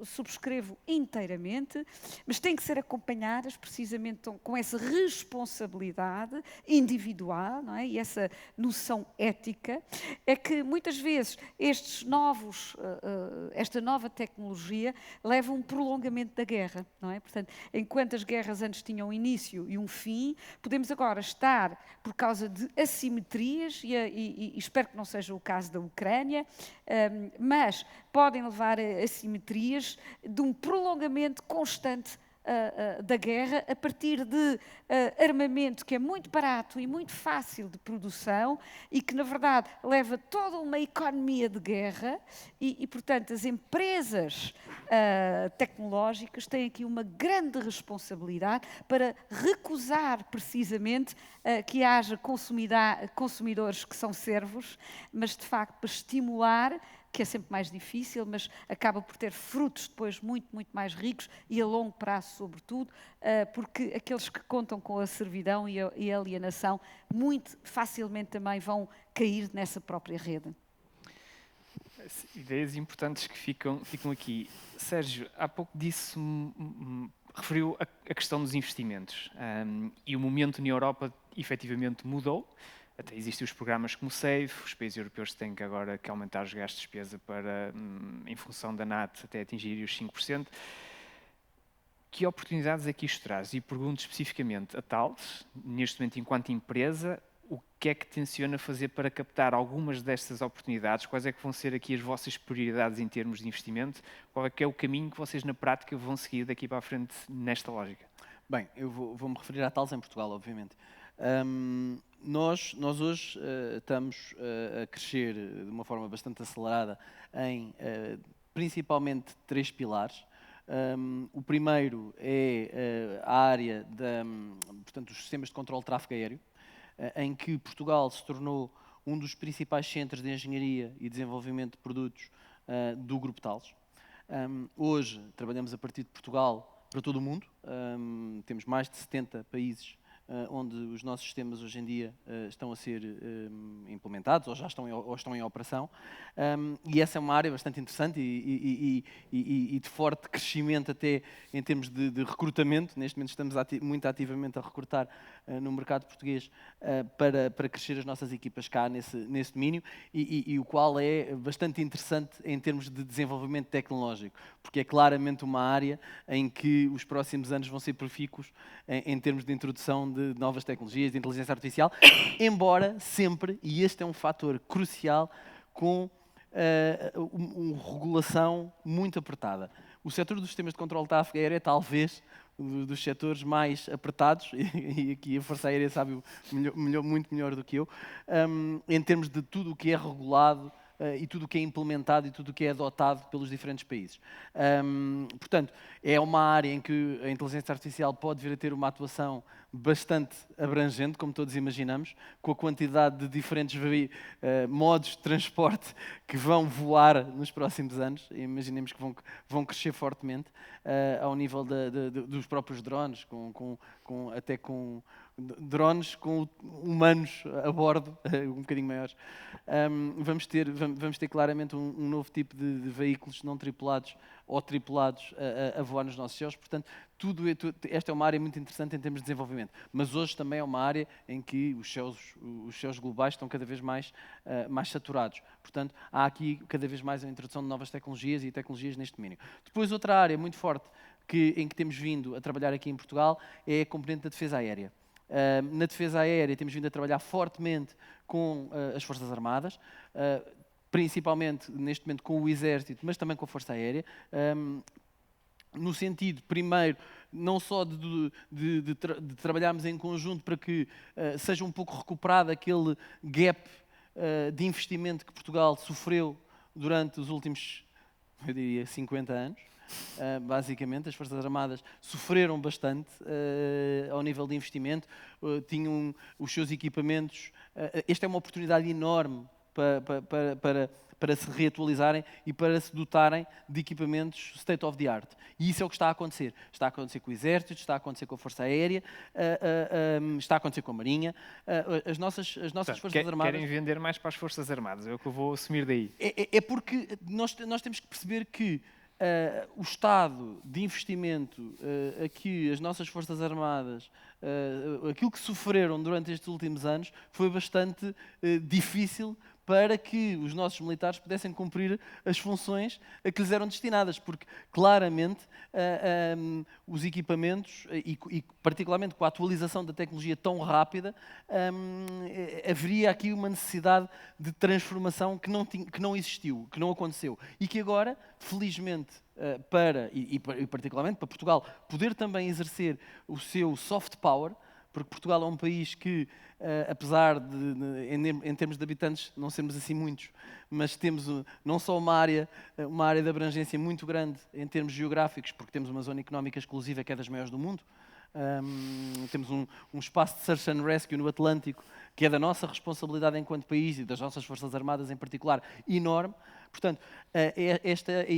subscrevo inteiramente, mas têm que ser acompanhadas precisamente com essa responsabilidade individual, não é? E essa noção ética, é que muitas vezes esta nova tecnologia leva a um prolongamento da guerra, não é? Portanto, enquanto as guerras antes tinham um início e um fim, podemos agora estar, por causa de assimetrias, e espero que não seja o caso da Ucrânia, mas podem levar a assimetrias de um prolongamento constante da guerra, a partir de armamento que é muito barato e muito fácil de produção e que, na verdade, leva toda uma economia de guerra e portanto, as empresas tecnológicas têm aqui uma grande responsabilidade para recusar precisamente que haja consumidores que são servos, mas, de facto, para estimular, que é sempre mais difícil, mas acaba por ter frutos depois muito, muito mais ricos e a longo prazo, sobretudo, porque aqueles que contam com a servidão e a alienação muito facilmente também vão cair nessa própria rede. Ideias importantes que ficam aqui. Sérgio, há pouco disso referiu a questão dos investimentos e o momento na Europa efetivamente mudou. Até existem os programas como o SAFE, os países europeus têm que agora aumentar os gastos de despesa em função da NAT até atingir os 5%. Que oportunidades é que isto traz? E pergunto especificamente a Thales, neste momento enquanto empresa, o que é que tenciona fazer para captar algumas destas oportunidades? Quais é que vão ser aqui as vossas prioridades em termos de investimento? Qual é que é o caminho que vocês na prática vão seguir daqui para a frente nesta lógica? Bem, eu vou-me referir à Thales em Portugal, obviamente. Nós hoje estamos a crescer de uma forma bastante acelerada em principalmente 3 pilares. O primeiro é a área dos sistemas de controle de tráfego aéreo, em que Portugal se tornou um dos principais centros de engenharia e desenvolvimento de produtos do Grupo Thales. Hoje trabalhamos a partir de Portugal para todo o mundo, temos mais de 70 países onde os nossos sistemas hoje em dia estão a ser implementados ou já estão em operação. E essa é uma área bastante interessante e de forte crescimento até em termos de recrutamento. Neste momento estamos muito ativamente a recrutar no mercado português para crescer as nossas equipas cá nesse domínio e o qual é bastante interessante em termos de desenvolvimento tecnológico, porque é claramente uma área em que os próximos anos vão ser profícuos em termos de introdução de novas tecnologias, de inteligência artificial, embora sempre, e este é um fator crucial, com uma regulação muito apertada. O setor dos sistemas de controle de tráfego aéreo é talvez um dos setores mais apertados, e aqui a Força Aérea sabe muito melhor do que eu, em termos de tudo o que é regulado e tudo o que é implementado e tudo o que é adotado pelos diferentes países. Portanto, é uma área em que a inteligência artificial pode vir a ter uma atuação bastante abrangente, como todos imaginamos, com a quantidade de diferentes modos de transporte que vão voar nos próximos anos. Imaginemos que vão crescer fortemente ao nível dos próprios drones, até com drones com humanos a bordo, um bocadinho maiores. Vamos ter claramente um novo tipo de veículos não tripulados ou tripulados a voar nos nossos céus. Portanto, esta é uma área muito interessante em termos de desenvolvimento. Mas hoje também é uma área em que os céus globais estão cada vez mais saturados. Portanto, há aqui cada vez mais a introdução de novas tecnologias e tecnologias neste domínio. Depois, outra área muito forte em que temos vindo a trabalhar aqui em Portugal é a componente da defesa aérea. Na defesa aérea temos vindo a trabalhar fortemente com as Forças Armadas, principalmente neste momento com o Exército, mas também com a Força Aérea, no sentido, primeiro, não só de trabalharmos em conjunto para que seja um pouco recuperado aquele gap de investimento que Portugal sofreu durante os últimos, eu diria, 50 anos. Basicamente, as Forças Armadas sofreram bastante ao nível de investimento, tinham os seus equipamentos. Esta é uma oportunidade enorme para se reatualizarem e para se dotarem de equipamentos state of the art. E isso é o que está a acontecer. Está a acontecer com o Exército, está a acontecer com a Força Aérea, está a acontecer com a Marinha. As nossas Forças Armadas... Querem vender mais para as Forças Armadas, é o que eu vou assumir daí. É porque nós temos que perceber que o estado de investimento a que as nossas Forças Armadas, aquilo que sofreram durante estes últimos anos, foi bastante difícil para que os nossos militares pudessem cumprir as funções a que lhes eram destinadas, porque claramente os equipamentos, e particularmente com a atualização da tecnologia tão rápida, haveria aqui uma necessidade de transformação que não existiu, que não aconteceu, e que agora, felizmente, e particularmente para Portugal, poder também exercer o seu soft power, porque Portugal é um país que, apesar de, em termos de habitantes, não sermos assim muitos, mas temos não só uma área de abrangência muito grande em termos geográficos, porque temos uma zona económica exclusiva que é das maiores do mundo, temos um espaço de search and rescue no Atlântico, que é da nossa responsabilidade enquanto país e das nossas Forças Armadas em particular, enorme. Portanto,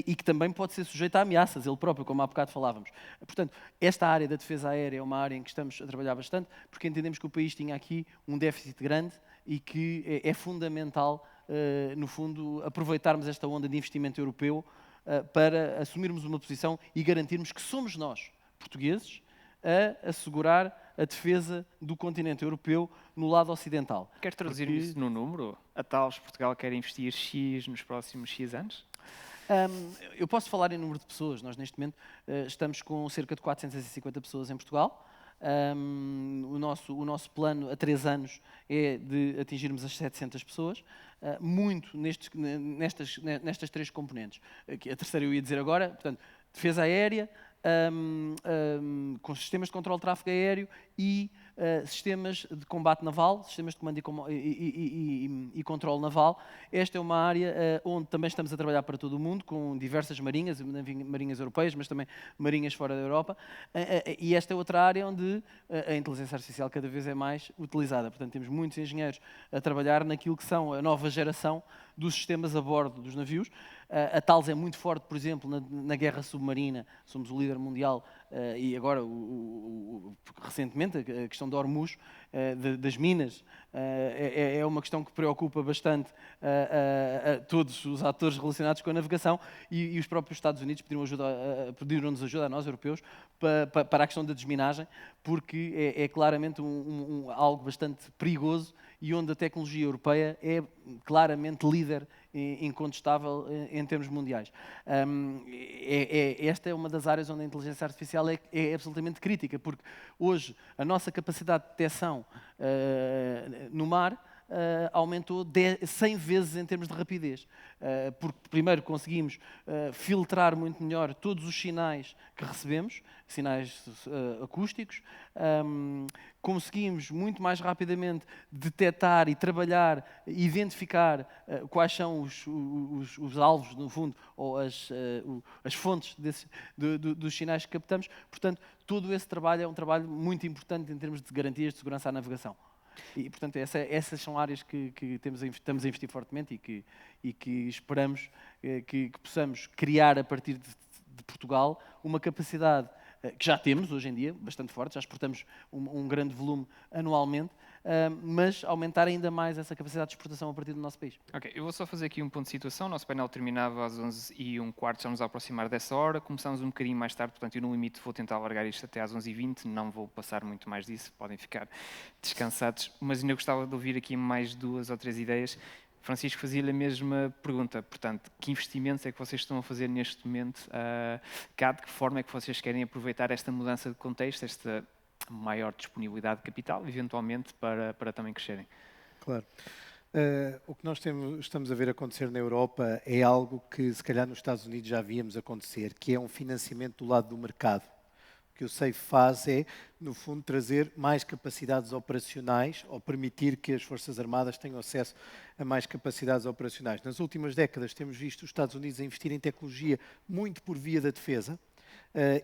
e que também pode ser sujeito a ameaças, ele próprio, como há bocado falávamos. Portanto, esta área da defesa aérea é uma área em que estamos a trabalhar bastante, porque entendemos que o país tinha aqui um déficit grande e que é fundamental, no fundo, aproveitarmos esta onda de investimento europeu para assumirmos uma posição e garantirmos que somos nós, portugueses, a assegurar a defesa do continente europeu no lado ocidental. Quer traduzir isso no número? A Thales Portugal quer investir X nos próximos X anos? Eu posso falar em número de pessoas. Nós, neste momento, estamos com cerca de 450 pessoas em Portugal. O nosso plano a 3 anos é de atingirmos as 700 pessoas, muito nestas 3 componentes. A terceira eu ia dizer agora, portanto, defesa aérea, com sistemas de controle de tráfego aéreo e sistemas de combate naval, sistemas de comando e controle naval. Esta é uma área onde também estamos a trabalhar para todo o mundo, com diversas marinhas europeias, mas também marinhas fora da Europa. E esta é outra área onde a inteligência artificial cada vez é mais utilizada. Portanto, temos muitos engenheiros a trabalhar naquilo que são a nova geração dos sistemas a bordo dos navios. A Thales é muito forte, por exemplo, na guerra submarina. Somos o líder mundial e agora, recentemente, a questão de Hormuz das minas, é uma questão que preocupa bastante a todos os atores relacionados com a navegação, e os próprios Estados Unidos pediram-nos ajuda a nós, europeus, para a questão da desminagem, porque é claramente algo bastante perigoso e onde a tecnologia europeia é claramente líder incontestável em termos mundiais. Esta é uma das áreas onde a inteligência artificial é absolutamente crítica, porque hoje a nossa capacidade de detecção no mar aumentou 100 vezes em termos de rapidez. Porque primeiro conseguimos filtrar muito melhor todos os sinais que recebemos, sinais acústicos, conseguimos muito mais rapidamente detectar e trabalhar, identificar quais são os alvos, no fundo, ou as fontes dos sinais que captamos. Portanto, todo esse trabalho é um trabalho muito importante em termos de garantias de segurança à navegação. E, portanto, essas são áreas que estamos a investir fortemente e que esperamos que possamos criar, a partir de Portugal, uma capacidade que já temos hoje em dia, bastante forte, já exportamos um grande volume anualmente, mas aumentar ainda mais essa capacidade de exportação a partir do nosso país. Ok, eu vou só fazer aqui um ponto de situação. O nosso painel terminava às 11h15, estamos a aproximar dessa hora. Começamos um bocadinho mais tarde, portanto, eu no limite vou tentar alargar isto até às 11h20, não vou passar muito mais disso, podem ficar descansados, mas ainda gostava de ouvir aqui mais 2 ou 3 ideias. Francisco, fazia-lhe a mesma pergunta, portanto, que investimentos é que vocês estão a fazer neste momento? De que forma é que vocês querem aproveitar esta mudança de contexto, esta maior disponibilidade de capital, eventualmente, para também crescerem? Claro. O que nós estamos a ver acontecer na Europa é algo que, se calhar, nos Estados Unidos já víamos acontecer, que é um financiamento do lado do mercado. O que o SAFE faz é, no fundo, trazer mais capacidades operacionais ou permitir que as Forças Armadas tenham acesso a mais capacidades operacionais. Nas últimas décadas temos visto os Estados Unidos a investir em tecnologia muito por via da defesa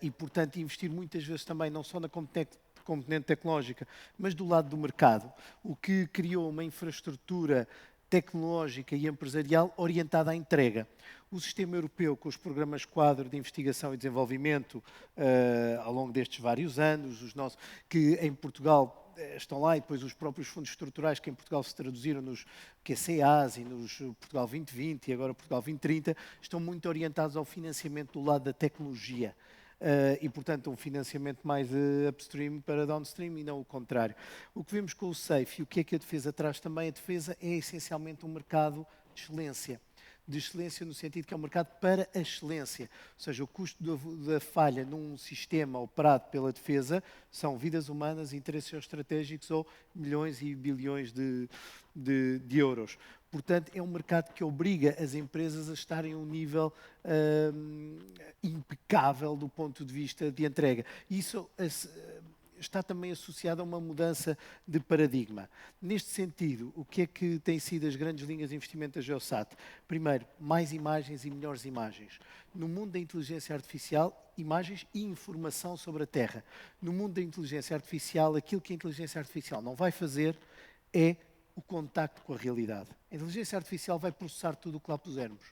e, portanto, investir muitas vezes também não só na componente tecnológica, mas do lado do mercado, o que criou uma infraestrutura tecnológica e empresarial orientada à entrega. O sistema europeu, com os programas quadro de investigação e desenvolvimento ao longo destes vários anos, que em Portugal estão lá, e depois os próprios fundos estruturais que em Portugal se traduziram nos QCAs e nos Portugal 2020 e agora Portugal 2030, estão muito orientados ao financiamento do lado da tecnologia. E, portanto, um financiamento mais upstream para downstream e não o contrário. O que vemos com o SAFE e o que é que a defesa traz também, a defesa é essencialmente um mercado de excelência. De excelência no sentido que é um mercado para a excelência. Ou seja, o custo da falha num sistema operado pela defesa são vidas humanas, interesses estratégicos ou milhões e bilhões de euros. Portanto, é um mercado que obriga as empresas a estarem a um nível impecável do ponto de vista de entrega. Isso está também associado a uma mudança de paradigma. Neste sentido, o que é que têm sido as grandes linhas de investimento da Geosat? Primeiro, mais imagens e melhores imagens. No mundo da inteligência artificial, imagens e informação sobre a Terra. No mundo da inteligência artificial, aquilo que a inteligência artificial não vai fazer é o contacto com a realidade. A inteligência artificial vai processar tudo o que lá pusermos.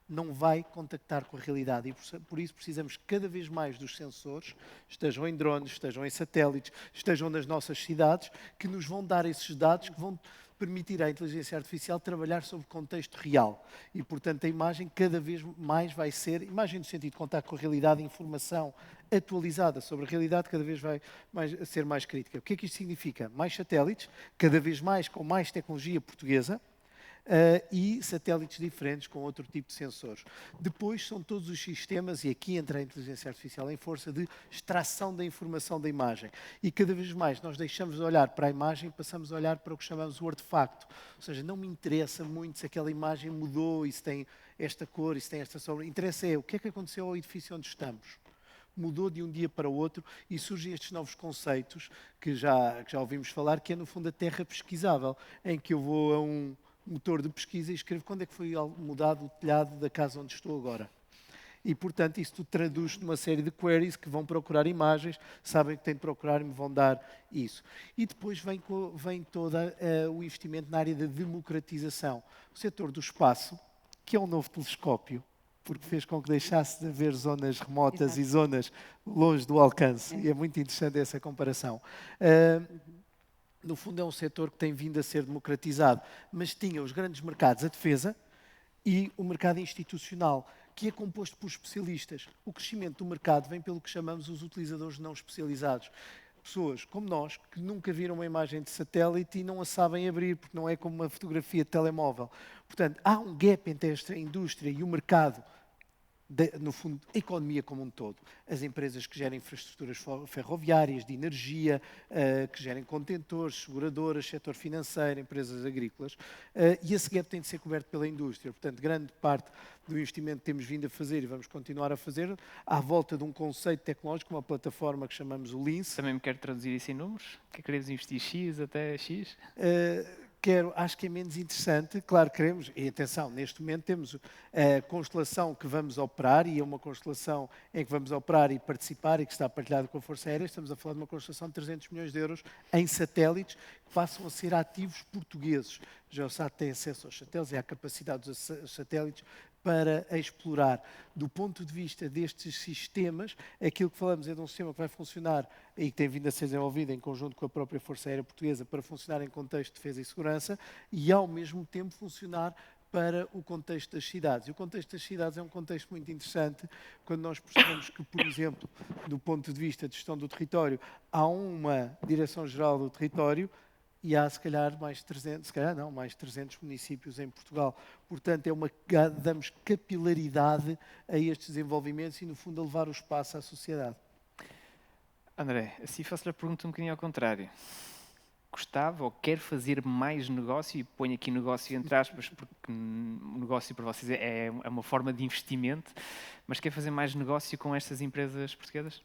Não vai contactar com a realidade e por isso precisamos cada vez mais dos sensores, estejam em drones, estejam em satélites, estejam nas nossas cidades, que nos vão dar esses dados que vão permitir à inteligência artificial trabalhar sobre contexto real. E, portanto, a imagem cada vez mais vai ser, imagem no sentido de contacto com a realidade, informação atualizada sobre a realidade, cada vez vai ser mais crítica. O que é que isto significa? Mais satélites, cada vez mais com mais tecnologia portuguesa, e satélites diferentes com outro tipo de sensores. Depois são todos os sistemas, e aqui entra a inteligência artificial em força, de extração da informação da imagem. E cada vez mais nós deixamos de olhar para a imagem e passamos a olhar para o que chamamos o artefacto. Ou seja, não me interessa muito se aquela imagem mudou e se tem esta cor e se tem esta sombra. Interessa é o que é que aconteceu ao edifício onde estamos. Mudou de um dia para o outro e surgem estes novos conceitos que já ouvimos falar, que é no fundo a terra pesquisável, em que eu vou a um motor de pesquisa e escrevo quando é que foi mudado o telhado da casa onde estou agora. E, portanto, isso tudo traduz numa série de queries que vão procurar imagens, sabem que têm de procurar e me vão dar isso. E depois vem todo o investimento na área da democratização. O setor do espaço, que é um novo telescópio, porque fez com que deixasse de haver zonas remotas e zonas longe do alcance. E é muito interessante essa comparação. no fundo é um setor que tem vindo a ser democratizado, mas tinha os grandes mercados, a defesa, e o mercado institucional, que é composto por especialistas. O crescimento do mercado vem pelo que chamamos os utilizadores não especializados. Pessoas como nós, que nunca viram uma imagem de satélite e não a sabem abrir, porque não é como uma fotografia de telemóvel. Portanto, há um gap entre esta indústria e o mercado, no fundo, a economia como um todo. As empresas que gerem infraestruturas ferroviárias, de energia, que gerem contentores, seguradoras, setor financeiro, empresas agrícolas, e esse gap tem de ser coberto pela indústria. Portanto, grande parte do investimento que temos vindo a fazer e vamos continuar a fazer à volta de um conceito tecnológico, uma plataforma que chamamos o LINS. Também me quero traduzir isso em números? Que queremos investir X até X? Acho que é menos interessante, claro, queremos, e atenção, neste momento temos a constelação que vamos operar, e é uma constelação em que vamos operar e participar e que está partilhada com a Força Aérea. Estamos a falar de uma constelação de 300 milhões de euros em satélites que passam a ser ativos portugueses. A Geosat tem acesso aos satélites e à capacidade dos satélites para explorar. Do ponto de vista destes sistemas, aquilo que falamos é de um sistema que vai funcionar e que tem vindo a ser desenvolvido em conjunto com a própria Força Aérea Portuguesa para funcionar em contexto de defesa e segurança e, ao mesmo tempo, funcionar para o contexto das cidades. E o contexto das cidades é um contexto muito interessante quando nós percebemos que, por exemplo, do ponto de vista de gestão do território, há uma Direção-Geral do Território e há, se calhar, mais 300 municípios em Portugal. Portanto, damos capilaridade a estes desenvolvimentos e, no fundo, a levar o espaço à sociedade. André, assim faço-lhe a pergunta um bocadinho ao contrário. Gostava ou quer fazer mais negócio, e ponho aqui negócio entre aspas, porque o negócio para vocês é uma forma de investimento, mas quer fazer mais negócio com estas empresas portuguesas?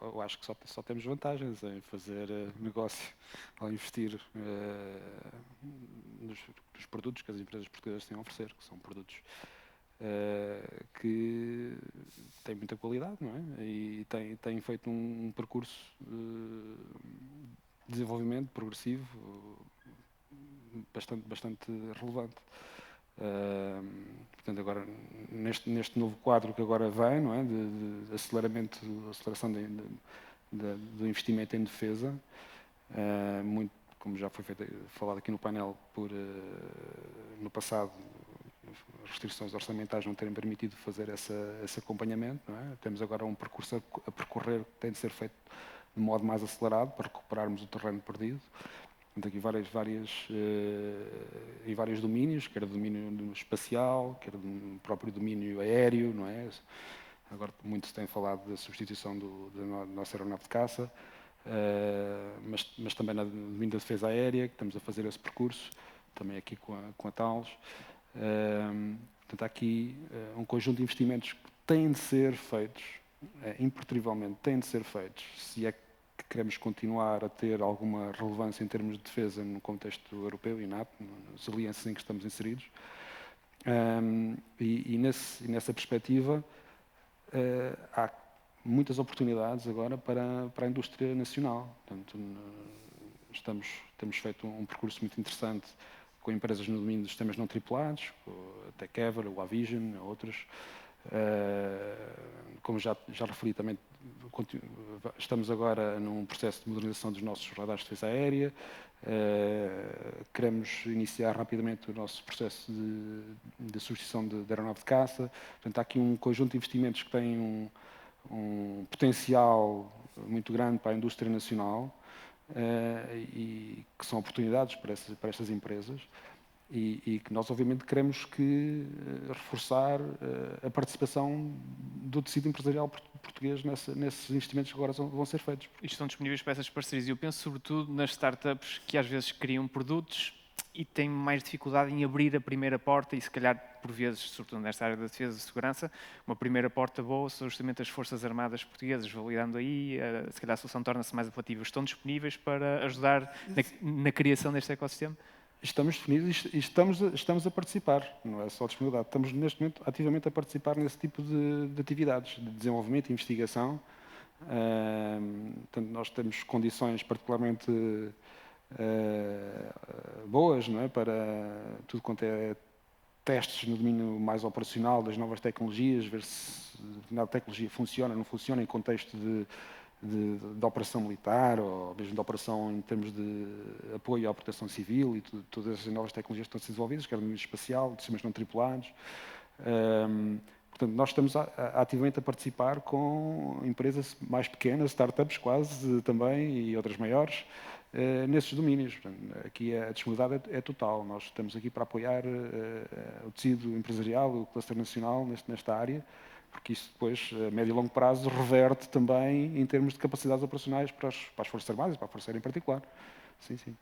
Eu acho que só temos vantagens em fazer negócio ao investir nos produtos que as empresas portuguesas têm a oferecer, que são produtos que têm muita qualidade, não é? E têm feito um percurso de desenvolvimento progressivo bastante relevante. Portanto, agora, neste novo quadro que agora vem, não é, de aceleração do investimento em defesa, muito, como já foi falado aqui no painel, no passado, restrições orçamentais não terem permitido fazer esse acompanhamento, não é? Temos agora um percurso a percorrer que tem de ser feito de modo mais acelerado para recuperarmos o terreno perdido. Portanto, aqui em vários domínios, quer do domínio espacial, quer do próprio domínio aéreo, não é? Agora muito se tem falado da substituição da nossa aeronave de caça, mas também no domínio da defesa aérea, que estamos a fazer esse percurso, também aqui com a Thales. Portanto, há aqui um conjunto de investimentos que têm de ser feitos, impertrivelmente têm de ser feitos, se é que queremos continuar a ter alguma relevância em termos de defesa no contexto europeu e NATO, nas alianças em que estamos inseridos. E nessa perspectiva, há muitas oportunidades agora para a indústria nacional. Portanto, temos feito um percurso muito interessante com empresas no domínio dos sistemas não tripulados, a TechEver, o Avision, outros. Como já referi também, estamos agora num processo de modernização dos nossos radares de defesa aérea. Queremos iniciar rapidamente o nosso processo de substituição de aeronave de caça. Portanto, há aqui um conjunto de investimentos que têm um potencial muito grande para a indústria nacional e que são oportunidades para estas empresas. E que nós, obviamente, queremos reforçar a participação do tecido empresarial português nesses investimentos que agora vão ser feitos. E estão disponíveis para essas parcerias. Eu penso, sobretudo, nas startups que às vezes criam produtos e têm mais dificuldade em abrir a primeira porta e, se calhar, por vezes, sobretudo nesta área da defesa e segurança, uma primeira porta boa são justamente as Forças Armadas Portuguesas, validando aí, se calhar a solução torna-se mais apelativa. Estão disponíveis para ajudar na criação deste ecossistema? Estamos definidos e estamos a participar, não é só disponibilidade. Estamos, neste momento, ativamente a participar nesse tipo de atividades, de desenvolvimento e investigação. Portanto, nós temos condições particularmente boas, não é, para tudo quanto é testes no domínio mais operacional das novas tecnologias, ver se a tecnologia funciona ou não funciona em contexto de operação militar, ou mesmo de operação em termos de apoio à proteção civil e todas as novas tecnologias que estão a ser desenvolvidas, quer no meio espacial, de sistemas não tripulados. Portanto, nós estamos ativamente a participar com empresas mais pequenas, startups quase também, e outras maiores, nesses domínios. Portanto, aqui a disponibilidade é total. Nós estamos aqui para apoiar o tecido empresarial, o cluster nacional nesta área, porque isso depois, a médio e longo prazo, reverte também em termos de capacidades operacionais para as Forças Armadas, para a Força Aérea em particular. Sim, sim.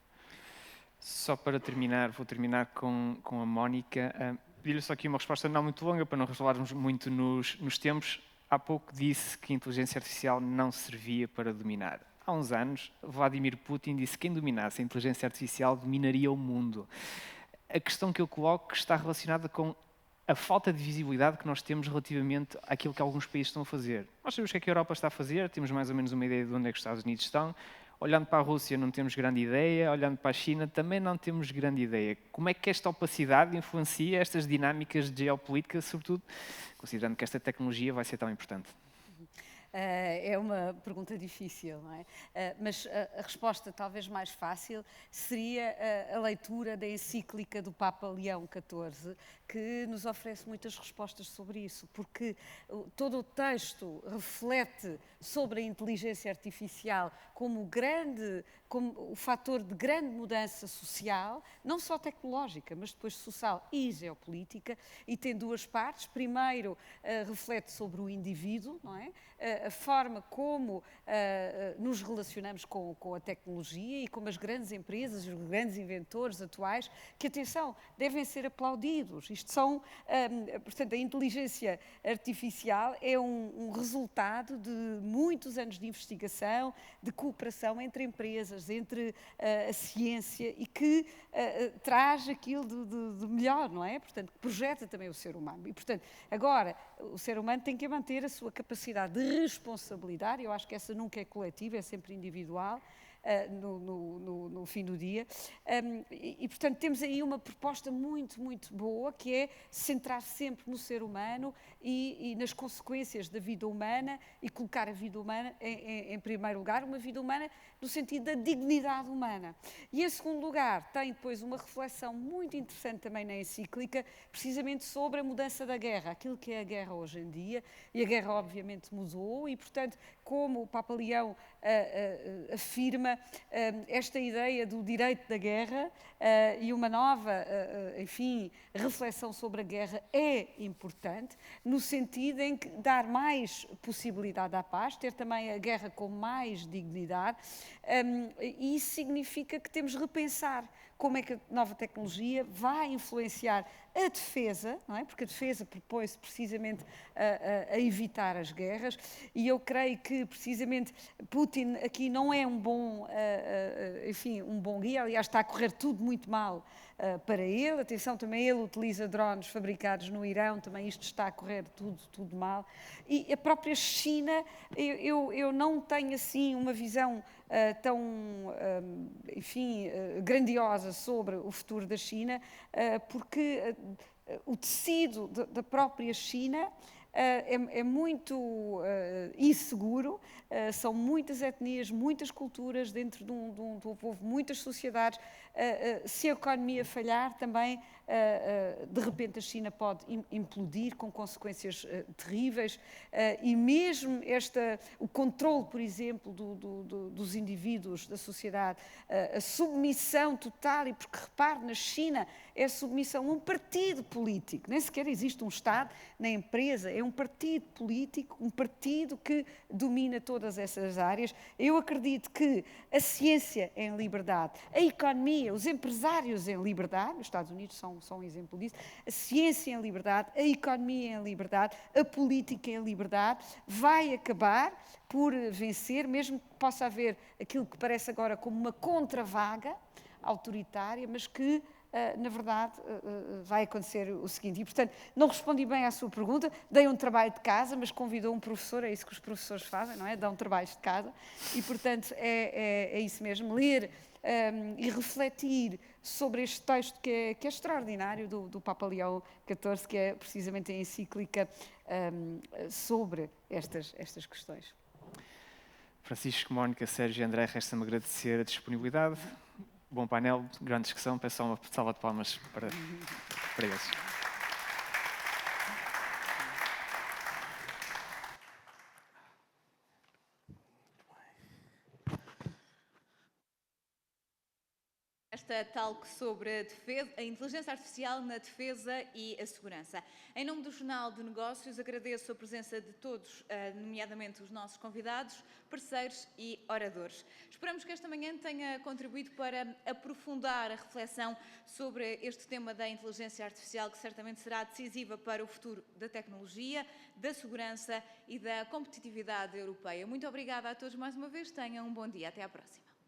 Só para terminar, vou terminar com a Mónica. Pedir-lhe só aqui uma resposta não muito longa, para não revelarmos muito nos tempos. Há pouco disse que a inteligência artificial não servia para dominar. Há uns anos, Vladimir Putin disse que quem dominasse a inteligência artificial dominaria o mundo. A questão que eu coloco está relacionada com a falta de visibilidade que nós temos relativamente àquilo que alguns países estão a fazer. Nós sabemos o que é que a Europa está a fazer, temos mais ou menos uma ideia de onde é que os Estados Unidos estão. Olhando para a Rússia não temos grande ideia, olhando para a China também não temos grande ideia. Como é que esta opacidade influencia estas dinâmicas de geopolítica, sobretudo considerando que esta tecnologia vai ser tão importante? É uma pergunta difícil, não é? Mas a resposta talvez mais fácil seria a leitura da encíclica do Papa Leão XIV, que nos oferece muitas respostas sobre isso, porque todo o texto reflete sobre a inteligência artificial como o fator de grande mudança social, não só tecnológica, mas depois social e geopolítica, e tem duas partes. Primeiro, reflete sobre o indivíduo, não é? A forma como nos relacionamos com a tecnologia e como as grandes empresas, os grandes inventores atuais, que, atenção, devem ser aplaudidos. Isto são, portanto, a inteligência artificial é um resultado de muitos anos de investigação, de cooperação entre empresas, entre a ciência, e que traz aquilo de melhor, não é? Portanto, que projeta também o ser humano. E, portanto, agora, o ser humano tem que manter a sua capacidade de responsabilidade. Eu acho que essa nunca é coletiva, é sempre individual. No fim do dia. E, portanto, temos aí uma proposta muito, muito boa, que é centrar sempre no ser humano e nas consequências da vida humana, e colocar a vida humana em primeiro lugar, uma vida humana no sentido da dignidade humana. E, em segundo lugar, tem depois uma reflexão muito interessante também na encíclica, precisamente sobre a mudança da guerra, aquilo que é a guerra hoje em dia, e a guerra obviamente mudou, e, portanto, como o Papa Leão afirma, esta ideia do direito da guerra e uma nova, enfim, reflexão sobre a guerra é importante, no sentido em que dar mais possibilidade à paz, ter também a guerra com mais dignidade, e isso significa que temos de repensar como é que a nova tecnologia vai influenciar a defesa, não é? Porque a defesa propõe-se precisamente a evitar as guerras, e eu creio que precisamente Putin aqui não é um bom guia. Aliás, está a correr tudo muito mal para ele. Atenção, também ele utiliza drones fabricados no Irão, também isto está a correr tudo mal. E a própria China, eu não tenho assim uma visão tão, grandiosa sobre o futuro da China, porque o tecido da própria China é muito inseguro, são muitas etnias, muitas culturas dentro de um povo, muitas sociedades. Se a economia falhar, também, de repente, a China pode implodir com consequências terríveis, e mesmo o controle, por exemplo, dos indivíduos, da sociedade, a submissão total, e porque, repare, na China é submissão a um partido político, nem sequer existe um Estado na empresa, é um partido político, um partido que domina todas essas áreas. Eu acredito que a ciência em liberdade, a economia, os empresários em liberdade, os Estados Unidos são um exemplo disso, a ciência em liberdade, a economia em liberdade, a política em liberdade, vai acabar por vencer, mesmo que possa haver aquilo que parece agora como uma contravaga autoritária, mas que na verdade, vai acontecer o seguinte. E, portanto, não respondi bem à sua pergunta, dei um trabalho de casa, mas convidou um professor, é isso que os professores fazem, não é? Dão trabalhos de casa, e, portanto, é isso mesmo, ler e refletir sobre este texto que é extraordinário do Papa Leão XIV, que é precisamente a encíclica sobre estas questões. Francisco, Mónica, Sérgio e André, resta-me agradecer a disponibilidade. Bom painel, grande discussão. Peço só uma salva de palmas para eles. Esta talk sobre a inteligência artificial na defesa e a segurança. Em nome do Jornal de Negócios, agradeço a presença de todos, nomeadamente os nossos convidados, parceiros e oradores. Esperamos que esta manhã tenha contribuído para aprofundar a reflexão sobre este tema da inteligência artificial, que certamente será decisiva para o futuro da tecnologia, da segurança e da competitividade europeia. Muito obrigada a todos mais uma vez. Tenham um bom dia. Até à próxima.